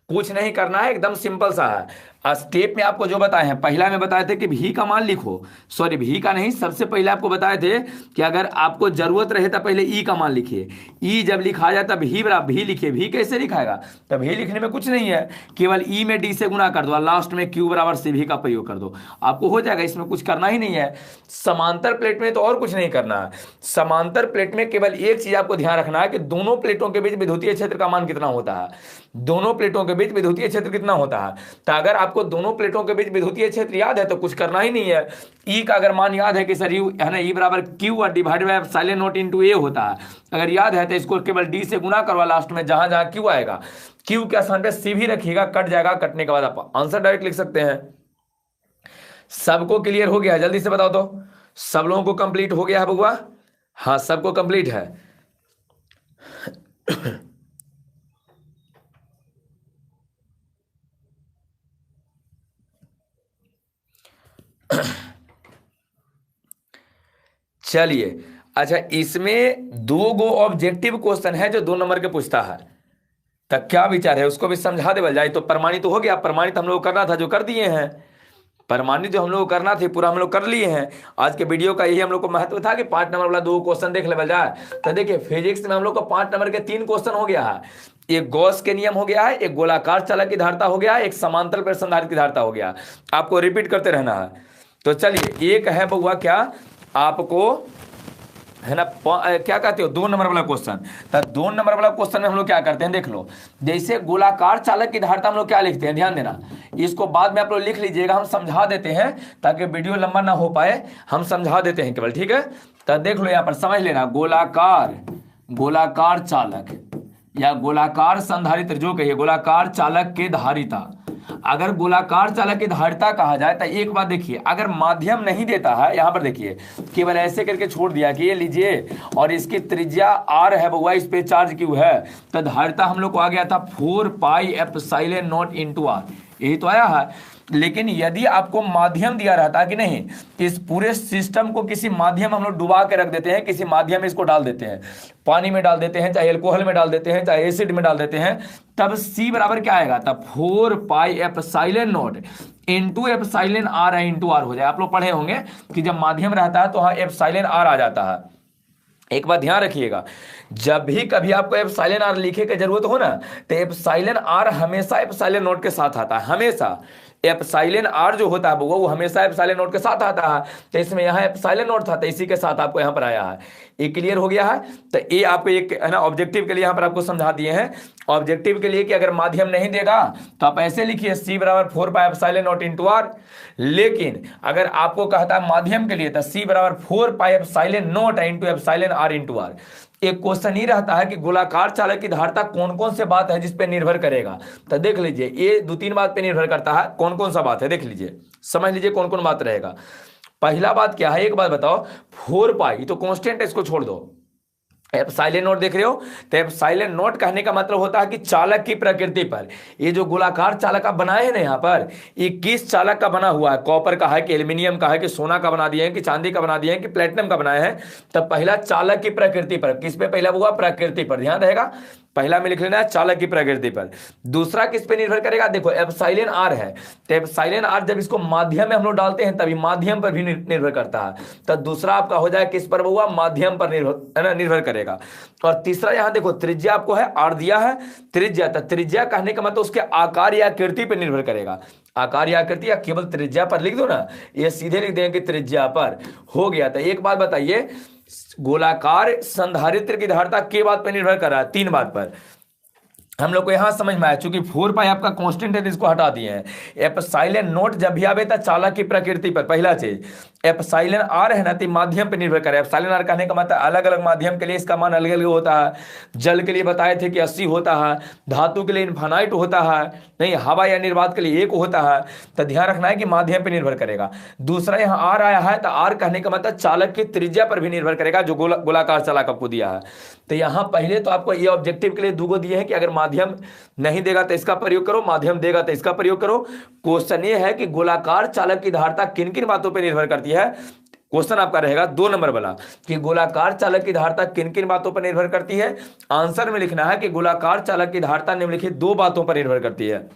कुछ नहीं करना है, एकदम सिंपल सा है। स्टेप में आपको जो बताए हैं, पहला में बताए थे कि भी का मान लिखो, सॉरी भी का नहीं, सबसे पहले आपको बताए थे कि अगर आपको जरूरत रहे तो पहले ई का मान लिखिए, ई जब लिखा जाए तब भी बराबर भी लिखिए। भी कैसे लिखाएगा, तो भी लिखने में कुछ नहीं है, केवल ई में डी से गुना कर दो, लास्ट में क्यू बराबर सी भी का प्रयोग कर दो, आपको हो जाएगा, इसमें कुछ करना ही नहीं है। समांतर प्लेट में तो और कुछ नहीं करना है, समांतर प्लेट में केवल एक चीज आपको ध्यान रखना है कि दोनों प्लेटों के बीच विद्युतीय क्षेत्र का मान कितना होता है, दोनों प्लेटों के बीच विद्युतीय क्षेत्र कितना होता है। तो अगर आपको दोनों प्लेटों के बीच विद्युतीय क्षेत्र याद है तो कुछ करना ही नहीं है। ई का अगर मान याद है कि सर यू है ना, ई बराबर Q divided by epsilon naught into A होता है, अगर याद है तो इसको केवल डी से गुना करवा, लास्ट में जहां जहां क्यू आएगा, क्यू के स्थान पे सी भी रखिएगा, कट जाएगा, कटने के बाद आप आंसर डायरेक्ट लिख सकते हैं। सबको क्लियर हो गया, जल्दी से बताओ तो, सब लोगों को कंप्लीट हो गया है बउआ, हाँ सबको कंप्लीट है। चलिए अच्छा, इसमें दो गो ऑब्जेक्टिव क्वेश्चन है जो 2 नंबर के पूछता है, तब क्या विचार है उसको भी समझा दे जाए। तो प्रमाणित तो हो गया, प्रमाणित हम लोग करना था जो कर दिए हैं, प्रमाणित जो हम लोग को करना थे पूरा हम लोग कर लिए हैं। आज के वीडियो का यही हम लोग को महत्व था कि 5 नंबर वाला 2 क्वेश्चन देख लेवल जाए। तो देखिए फिजिक्स में हम लोग को 5 नंबर के 3 क्वेश्चन हो गया है। एक गॉस के नियम हो गया है, एक गोलाकार चालक की धारिता हो गया है, एक समांतर प्लेट संधारित्र की धारिता हो गया। आपको रिपीट करते रहना है। तो चलिए एक है बउआ क्या आपको है ना क्या कहते हो 2 नंबर वाला क्वेश्चन। तो 2 नंबर वाला क्वेश्चन में हम लोग क्या करते हैं देख लो। जैसे गोलाकार चालक की धारिता हम लोग क्या लिखते हैं, ध्यान देना, इसको बाद में आप लोग लिख लीजिएगा, हम समझा देते हैं ताकि वीडियो लंबा ना हो पाए, हम समझा देते हैं केवल, ठीक है। तो देख लो यहाँ पर समझ लेना, गोलाकार चालक या गोलाकार संधारित्र जो कहिए, गोलाकार चालक के धारिता। अगर गोलाकार चालक की धारिता कहा जाए तो एक बात देखिए, अगर माध्यम नहीं देता है, यहां पर देखिए केवल ऐसे करके छोड़ दिया कि ये लीजिए और इसकी त्रिज्या r है बउआ, इस पे चार्ज q है, तो धारिता हम लोग को आ गया था 4 pi epsilon naught into r, यही तो आया है। लेकिन यदि आपको माध्यम दिया रहता कि नहीं, इस पूरे सिस्टम को किसी माध्यम हम लोग डुबा के रख देते हैं, किसी माध्यम में इसको डाल देते हैं, पानी में डाल देते हैं, चाहे अल्कोहल में डाल देते हैं, चाहे एसिड में डाल देते हैं, तब C बराबर क्या आएगा, तब 4 pi epsilon naught into epsilon r है इंटू r हो जाए। आप लोग पढ़े होंगे कि जब माध्यम रहता है तो हाँ एप्सिलॉन r आ जाता है। एक बात ध्यान रखिएगा, जब भी कभी आपको एप्सिलॉन r लिखे की जरूरत हो ना, तो एप्सिलॉन r हमेशा एप्सिलॉन नॉट के साथ आता है, हमेशा। एप्सिलॉन r जो होता है वो हमेशा एप्सिलॉन नॉट के साथ आता है। तो इसमें यहाँ एप्सिलॉन नॉट था तो इसी के साथ आपको यहाँ पर आया है। ये क्लियर हो गया है। तो ये आपको एक है ना ऑब्जेक्टिव के लिए यहाँ पर आपको समझा दिए हैं, ऑब्जेक्टिव के लिए कि अगर माध्यम नहीं देगा तो आप ऐसे लिखिए C बराबर 4 pi epsilon naught into r। लेकिन अगर आपको कहता है माध्यम के लिए तो C बराबर 4 pi epsilon naught into epsilon r into r। एक क्वेश्चन ही रहता है कि गोलाकार चालक की धारिता कौन कौन से बात है जिस पे निर्भर करेगा। तो देख लीजिए ये 2-3 बात पे निर्भर करता है, कौन कौन सा बात है देख लीजिए, समझ लीजिए कौन कौन बात रहेगा। पहला बात क्या है, एक बात बताओ, 4 पाई तो कांस्टेंट है, इसको छोड़ दो। एप्सिलॉन नॉट देख रहे हो, तो एप्सिलॉन नॉट कहने का मतलब होता है कि चालक की प्रकृति पर, ये जो गोलाकार चालक आप बनाए हैं ना यहाँ पर, ये किस चालक का बना हुआ है, कॉपर का है कि एल्यूमिनियम का है कि सोना का बना दिए हैं कि चांदी का बना दिए हैं कि प्लेटिनम का बनाए हैं। तब पहला चालक की प्रकृति पर, किस पे पहला हुआ, प्रकृति पर, ध्यान रहेगा, पहला में लिख लेना है चालक की प्रकृति पर। दूसरा किस पे निर्भर करेगा, देखो एप्सिलॉन r है, तो एप्सिलॉन r जब इसको माध्यम में हम लोग डालते हैं तभी माध्यम पर भी निर्भर करता है। तो दूसरा आपका हो जाए किस पर हुआ, माध्यम पर निर्भर करेगा। और तीसरा यहाँ देखो त्रिज्या आपको है r दिया है, त्रिज्या, तो त्रिज्या कहने का मतलब उसके आकार या आकृति पर निर्भर करेगा, आकार या आकृति, या केवल त्रिज्या पर लिख दो ना, ये सीधे लिख देंगे कि त्रिज्या पर हो गया। तो एक बात बताइए, गोलाकार संधारित्र की धारिता के बात पर निर्भर कर रहा है, 3 बात पर। हम लोग को यहां समझ में आया, चूंकि 4 पाई आपका कांस्टेंट है तो इसको हटा दिए हैं। एप्सिलॉन नॉट जब भी आवे तो चालक की प्रकृति पर, पहला चीज। एप्सिलॉन r है ना तो माध्यम पर निर्भर करे। एप्सिलॉन r कहने का मतलब अलग अलग माध्यम के लिए इसका मान अलग अलग होता है। जल के लिए बताए थे कि 80 होता है, धातु के लिए इनफाइनाइट होता है, नहीं हवा या निर्वात के लिए 1 होता है। तो ध्यान रखना है कि माध्यम पर निर्भर करेगा। दूसरा यहाँ r आया है तो r कहने का मतलब चालक की त्रिज्या पर भी निर्भर करेगा, जो गोलाकार चालक आपको दिया है। तो यहाँ पहले तो आपको ये ऑब्जेक्टिव के लिए 2 दिए हैं कि अगर माध्यम नहीं देगा तो इसका प्रयोग करो, माध्यम देगा तो इसका प्रयोग करो। क्वेश्चन ये है कि गोलाकार चालक की धारिता किन किन बातों पर निर्भर करती है। क्वेश्चन आपका रहेगा 2 नंबर वाला कि गोलाकार चालक की धारिता किन किन बातों पर निर्भर करती है। आंसर में लिखना है कि गोलाकार चालक की धारिता निम्नलिखित 2 बातों पर निर्भर करती है।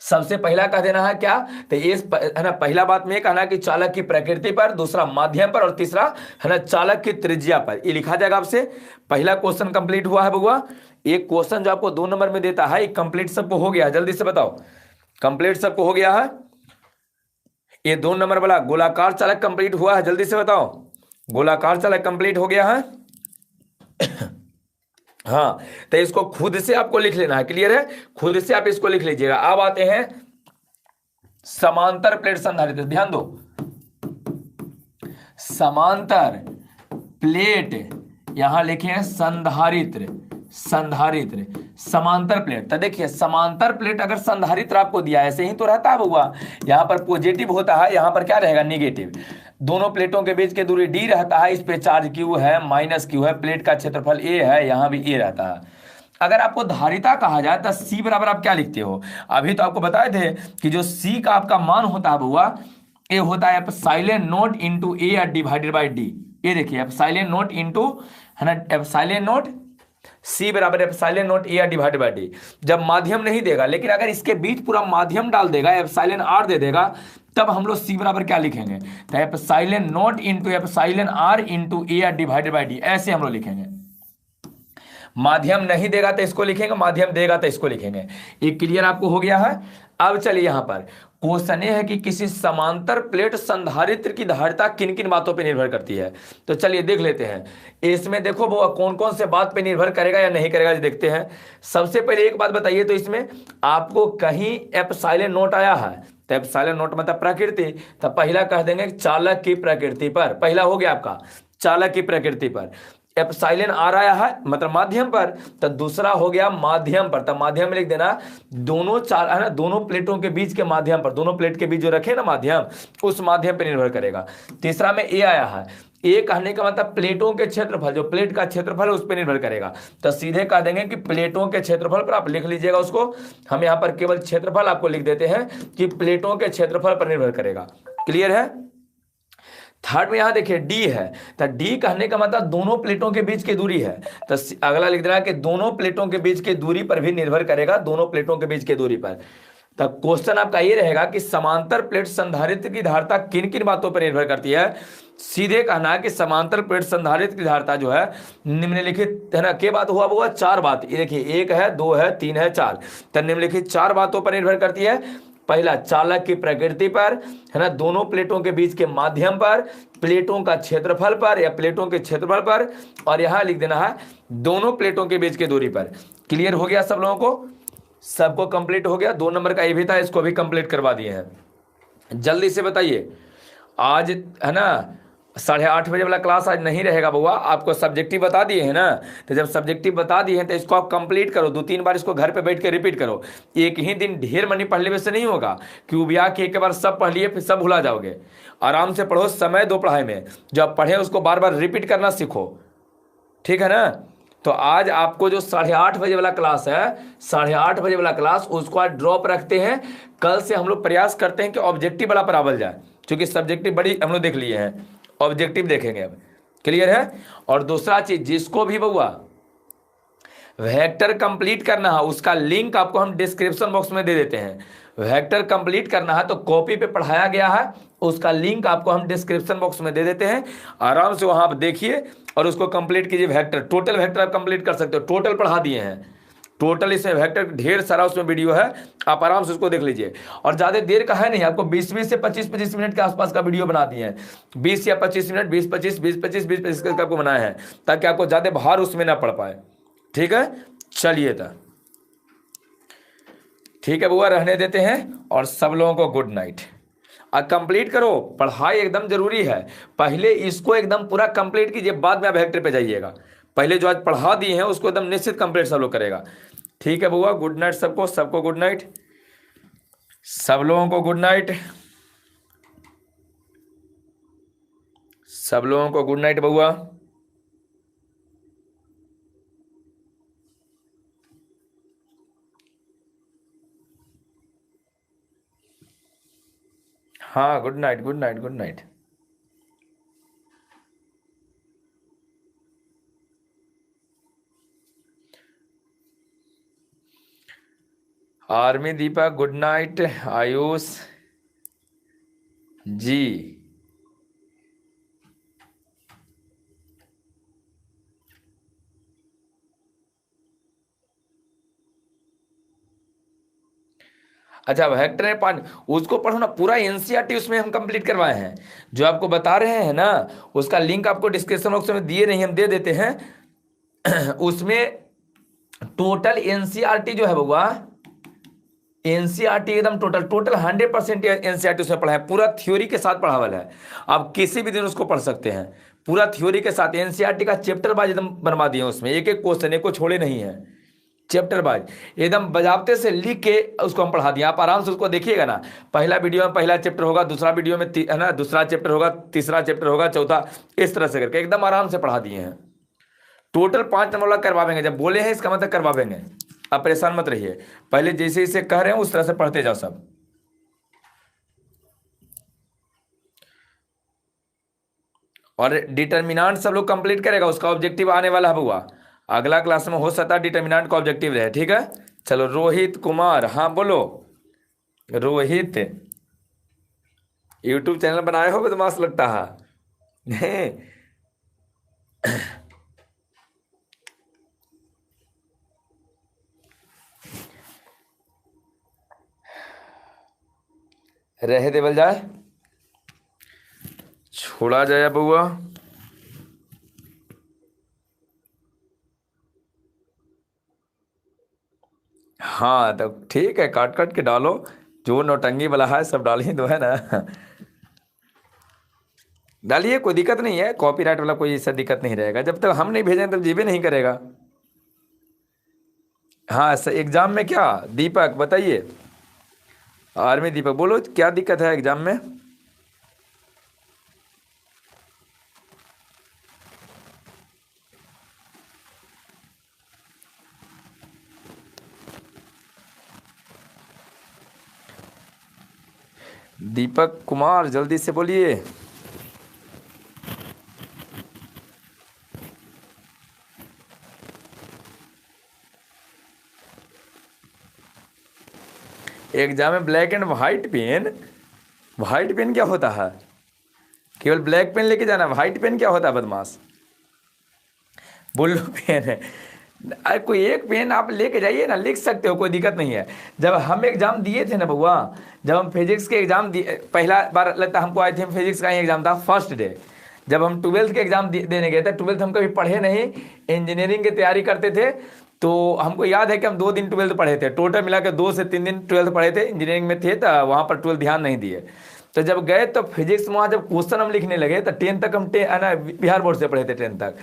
सबसे पहला कह देना है क्या, तो ये है ना पहला बात में कहना कि चालक की प्रकृति पर, दूसरा माध्यम पर, और तीसरा है ना चालक की त्रिज्या पर। ये लिखा जाएगा आपसे। पहला क्वेश्चन कंप्लीट हुआ है बउआ। एक क्वेश्चन जो आपको 2 नंबर में देता है कंप्लीट सबको हो गया, जल्दी से बताओ, कंप्लीट सबको हो गया है। ये 2 नंबर वाला गोलाकार चालक कंप्लीट हुआ है, जल्दी से बताओ, गोलाकार चालक कंप्लीट हो गया है। हाँ, तो इसको खुद से आपको लिख लेना है, क्लियर है, खुद से आप इसको लिख लीजिएगा। अब आते हैं समांतर प्लेट संधारित्र, ध्यान दो, समांतर प्लेट, यहां लिखे हैं संधारित्र, संधारित्र समांतर प्लेट। तो देखिए समांतर प्लेट अगर संधारित्र आपको दिया है, ऐसे ही तो रहता है बउआ, यहां पर पॉजिटिव होता है, यहां पर क्या रहेगा, निगेटिव। दोनों प्लेटों के बीच की दूरी d रहता है, इस पे चार्ज q है, माइनस q है, प्लेट का क्षेत्रफल a है, यहां भी a रहता है। अगर आपको धारिता कहा जाए तो C बराबर आप क्या लिखते हो, अभी तो आपको बताए थे कि जो C का आपका मान होता है बउआ, ये होता है epsilon naught into a divided by d। ये देखिए एप्सिलॉन नॉट इंटू है ना एप्सिलॉन नॉट C बराबर epsilon not a divided by d। जब माध्यम नहीं देगा, लेकिन अगर इसके बीच पूरा माध्यम डाल देगा, एप्सिलॉन r दे देगा, तब हम लोग सी बराबर क्या लिखेंगे, तो epsilon naught into epsilon R into A divided by D, ऐसे हम लोग लिखेंगे। माध्यम नहीं देगा तो इसको लिखेंगे, माध्यम देगा तो इसको लिखेंगे। ये क्लियर आपको हो गया है। अब चलिए यहां पर क्वेश्चन ये है कि किसी समांतर प्लेट संधारित्र की धारिता किन किन बातों पर निर्भर करती है। तो चलिए देख लेते हैं इसमें। देखो वो कौन कौन से बात पे निर्भर करेगा या नहीं करेगा, देखते हैं। सबसे पहले एक बात बताइए, तो इसमें आपको कहीं एप्सिलॉन नोट आया है, तो एप्सिलॉन नोट मतलब प्रकृति, तो पहला कह देंगे चालक की प्रकृति पर, पहला हो गया आपका चालक की प्रकृति पर। एप्सिलॉन आर आया है मतलब माध्यम पर, तो दूसरा हो गया माध्यम पर, तो माध्यम में लिख देना दोनों चार है ना, दोनों प्लेटों के बीच के माध्यम पर, दोनों प्लेट के बीच जो रखे ना माध्यम, उस माध्यम पर निर्भर करेगा। तीसरा में ए आया है, ए कहने का मतलब प्लेटों के क्षेत्रफल, जो प्लेट का क्षेत्रफल है उस पर निर्भर करेगा। तो सीधे कह देंगे कि प्लेटों के क्षेत्रफल पर, आप लिख लीजिएगा उसको, हम यहां पर केवल क्षेत्रफल आपको लिख देते हैं कि प्लेटों के क्षेत्रफल पर निर्भर करेगा। क्लियर है। थर्ड में यहां देखिए डी है, तो डी कहने का मतलब दोनों प्लेटों के बीच की दूरी है, तो अगला लिख देना कि दोनों प्लेटों के बीच की दूरी पर भी निर्भर करेगा, दोनों प्लेटों के बीच की दूरी पर। तो क्वेश्चन आपका ये रहेगा कि समांतर प्लेट संधारित्र की धारिता किन किन बातों पर निर्भर करती है। सीधे कहना है कि समांतर प्लेट संधारित्र की धारिता जो है निम्नलिखित है ना, के बात हुआ चार बात, ये देखिए एक है, दो है, तीन है, चार, तो निम्नलिखित चार बातों पर निर्भर करती है। पहला चालक की प्रकृति पर, है ना, दोनों प्लेटों के बीच के माध्यम पर, प्लेटों का क्षेत्रफल पर या प्लेटों के क्षेत्रफल पर, और यहां लिख देना है दोनों प्लेटों के बीच की दूरी पर। क्लियर हो गया सब लोगों को, सबको कंप्लीट हो गया। 2 नंबर का ये भी था, इसको भी कंप्लीट करवा दिए हैं। जल्दी से बताइए, आज है ना 8:30 बजे वाला क्लास आज नहीं रहेगा बुआ, आपको सब्जेक्टिव बता दिए हैं ना, तो जब सब्जेक्टिव बता दिए हैं तो इसको आप कंप्लीट करो, 2-3 बार इसको घर पे बैठ के रिपीट करो। एक ही दिन ढेर मनी पढ़ लेने से नहीं होगा कि उबिया के एक बार सब पढ़ लिए फिर सब भुला जाओगे। आराम से पढ़ो, समय दो पढ़ाई में, जो आप पढ़े उसको बार बार रिपीट करना सीखो, ठीक है ना। तो आज आपको जो 8:30 बजे वाला क्लास है, 8:30 बजे वाला क्लास उसको आज ड्रॉप रखते हैं। कल से हम लोग प्रयास करते हैं कि ऑब्जेक्टिव वाला पढ़ावल जाए, क्योंकि सब्जेक्टिव बड़ी हम लोग देख लिए हैं, ऑब्जेक्टिव देखेंगे अब। क्लियर है। और दूसरा चीज, जिसको भी बउआ वेक्टर कंप्लीट करना है उसका लिंक आपको हम डिस्क्रिप्शन बॉक्स में दे देते हैं। वेक्टर कंप्लीट करना है तो कॉपी पे पढ़ाया गया है, उसका लिंक आपको हम डिस्क्रिप्शन बॉक्स में दे देते हैं, आराम से वहां आप देखिए और उसको कंप्लीट कीजिए। वेक्टर, टोटल वेक्टर आप कंप्लीट कर सकते हो, टोटल पढ़ा दिए हैं, टोटल इसमें वेक्टर ढेर सारा उसमें वीडियो है, आप आराम से उसको देख लीजिए। और ज़्यादा देर का है नहीं, आपको 20-20 से 25-25 मिनट के आसपास का वीडियो बना दिए हैं, 20 या 25 मिनट, 20-25, 20-25, 20-25 का आपको बनाए हैं, ताकि आपको ज़्यादा भार उसमें ना पड़ पाए। ठीक है, चलिए तो ठीक है बुआ, रहने देते हैं और सब लोगों को गुड नाइट। अब कंप्लीट करो, पढ़ाई एकदम जरूरी है, पहले इसको एकदम पूरा कंप्लीट कीजिए, बाद में आप वेक्टर पे जाइएगा। पहले जो आज पढ़ा दिए हैं उसको एकदम निश्चित कंप्लीट सब लोग करेगा। ठीक है बुआ, गुड नाइट सबको, सबको गुड नाइट, सब लोगों को गुड नाइट, सब लोगों को गुड नाइट बुआ। हाँ good night, good night, good night. Army Deepa good night, Ayush ji अच्छा, वेक्टर है पानी, उसको पढ़ो ना पूरा, एनसीईआरटी उसमें हम कंप्लीट करवाए हैं, जो आपको बता रहे हैं ना उसका लिंक आपको डिस्क्रिप्शन बॉक्स में दिए नहीं, हम दे देते हैं। उसमें टोटल एनसीईआरटी जो है बउआ, एनसीईआरटी एकदम टोटल 100% एनसीईआरटी उसमें पढ़ा है, पूरा थ्योरी के साथ पढ़ावल है। आप किसी भी दिन उसको पढ़ सकते हैं, पूरा थ्योरी के साथ एनसीईआरटी का चैप्टर वाइज एकदम बनवा दिए उसमें, एक एक क्वेश्चन एक को छोड़े नहीं है, चैप्टर वाइज एकदम बजाबते से लिख के उसको हम पढ़ा दिए। आप आराम से उसको देखिएगा ना, पहला वीडियो में पहला चैप्टर होगा, दूसरा वीडियो में है ना दूसरा चैप्टर होगा, तीसरा चैप्टर होगा, चौथा, इस तरह से करके एकदम आराम से पढ़ा दिए हैं। टोटल 5 नंबर वाला करवाएंगे, जब बोले हैं इसका मतलब करवाएंगे, आप परेशान मत रहिए, पहले जैसे जैसे कह रहे हैं उस तरह से पढ़ते जाओ सब। और डिटर्मिनेंट सब लोग कंप्लीट करेगा, उसका ऑब्जेक्टिव आने वाला है बुआ, अगला क्लास में हो सकता है डिटर्मिनेंट का ऑब्जेक्टिव रहे। ठीक है, चलो रोहित कुमार, हाँ बोलो रोहित, यूट्यूब चैनल बनाए हो बदमाश लगता है। नहीं, रहे देवल जाए, छोड़ा जाए बउआ। हाँ तो ठीक है, काट काट के डालो, जो नौटंगी वाला है सब डाल ही दो, है ना। डालिए, कोई दिक्कत नहीं है, कॉपीराइट वाला कोई ऐसा दिक्कत नहीं रहेगा, जब तक हम नहीं भेजें तब जीबे नहीं करेगा। हाँ एग्जाम में क्या, दीपक बताइए, आर्मी दीपक बोलो क्या दिक्कत है एग्जाम में। दीपक कुमार जल्दी से बोलिए। एग्जाम में black and white pen, white pen क्या होता है? केवल ब्लैक पेन लेके जाना, व्हाइट पेन क्या होता है बदमाश? ब्लू पेन है, अरे कोई एक पेन आप लेके जाइए ना, लिख सकते हो, कोई दिक्कत नहीं है। जब हम एग्जाम दिए थे ना बउआ, जब हम फिजिक्स के एग्जाम दिए पहला बार, लगता हमको आई थिंक फिजिक्स का ही एग्जाम था फर्स्ट डे, जब हम ट्वेल्थ के एग्जाम देने गए थे। ट्वेल्थ हम कभी पढ़े नहीं, इंजीनियरिंग की तैयारी करते थे, तो हमको याद है कि हम 2 दिन ट्वेल्थ पढ़े थे, टोटल मिला के 2 से 3 दिन ट्वेल्थ पढ़े थे, इंजीनियरिंग में थे तो वहाँ पर ट्वेल्थ ध्यान नहीं दिए। तो जब गए तो फिजिक्स में वहाँ जब क्वेश्चन हम लिखने लगे, तो 10 तक हम ना बिहार बोर्ड से पढ़े थे 10 तक,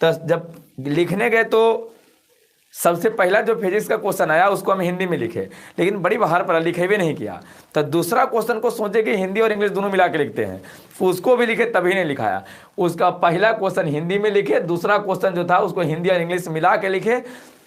तो जब लिखने गए तो सबसे पहला जो फिजिक्स का क्वेश्चन आया उसको हम हिंदी में लिखे, लेकिन बड़ी बाहर पर लिखे भी नहीं किया। तो दूसरा क्वेश्चन को सोचे कि हिंदी और इंग्लिश दोनों मिला के लिखते हैं, उसको भी लिखे तभी नहीं लिखाया। उसका पहला क्वेश्चन हिंदी में लिखे, दूसरा क्वेश्चन जो था उसको हिंदी और इंग्लिश मिला के लिखे,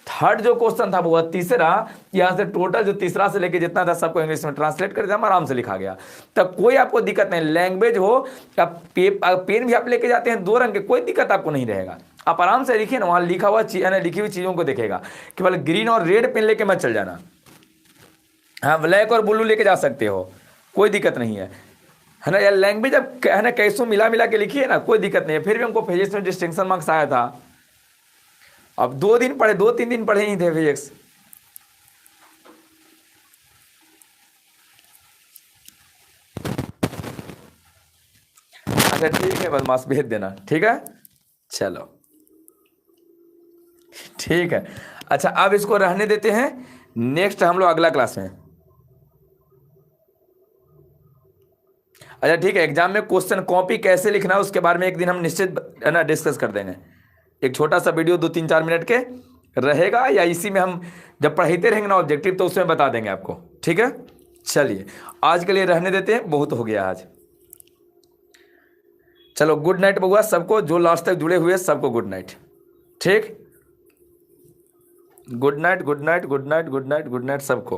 थर्ड जो क्वेश्चन था वो तीसरा, यहाँ से टोटल जो तीसरा से लेके जितना था सबको इंग्लिश में ट्रांसलेट कर दिया, आराम से लिखा गया। तब कोई आपको दिक्कत नहीं, लैंग्वेज हो या पेन भी आप लेके जाते हैं 2 रंग के, कोई दिक्कत आपको नहीं रहेगा। आप आराम से लिखिए ना, वहाँ लिखा हुआ लिखी हुई चीज़ों को देखेगा। केवल ग्रीन और रेड पेन लेके मत चल जाना, हाँ ब्लैक और ब्लू लेके जा सकते हो, कोई दिक्कत नहीं है ना। यार लैंग्वेज अब है ना कैसों मिला मिला के लिखिए ना, कोई दिक्कत नहीं है। फिर भी हमको फिजिक्स में डिस्टिंक्शन मार्क्स आया था। अब 2 दिन पढ़े, 2-3 दिन पढ़े नहीं थे फिजिक्स। अच्छा ठीक है, बदमाश भेज देना, ठीक है, चलो ठीक है। अच्छा अब इसको रहने देते हैं, नेक्स्ट हम लोग अगला क्लास में। अच्छा ठीक है, एग्जाम में क्वेश्चन कॉपी कैसे लिखना है उसके बारे में एक दिन हम निश्चित है ना डिस्कस कर देंगे। एक छोटा सा वीडियो 2-3-4 मिनट के रहेगा, या इसी में हम जब पढ़ाते रहेंगे ना ऑब्जेक्टिव तो उसमें बता देंगे आपको, ठीक है। चलिए आज के लिए रहने देते हैं, बहुत हो गया आज। चलो गुड नाइट बउआ सबको, जो लास्ट तक जुड़े हुए सबको गुड नाइट, ठीक, good night good night good night good night good night सबको।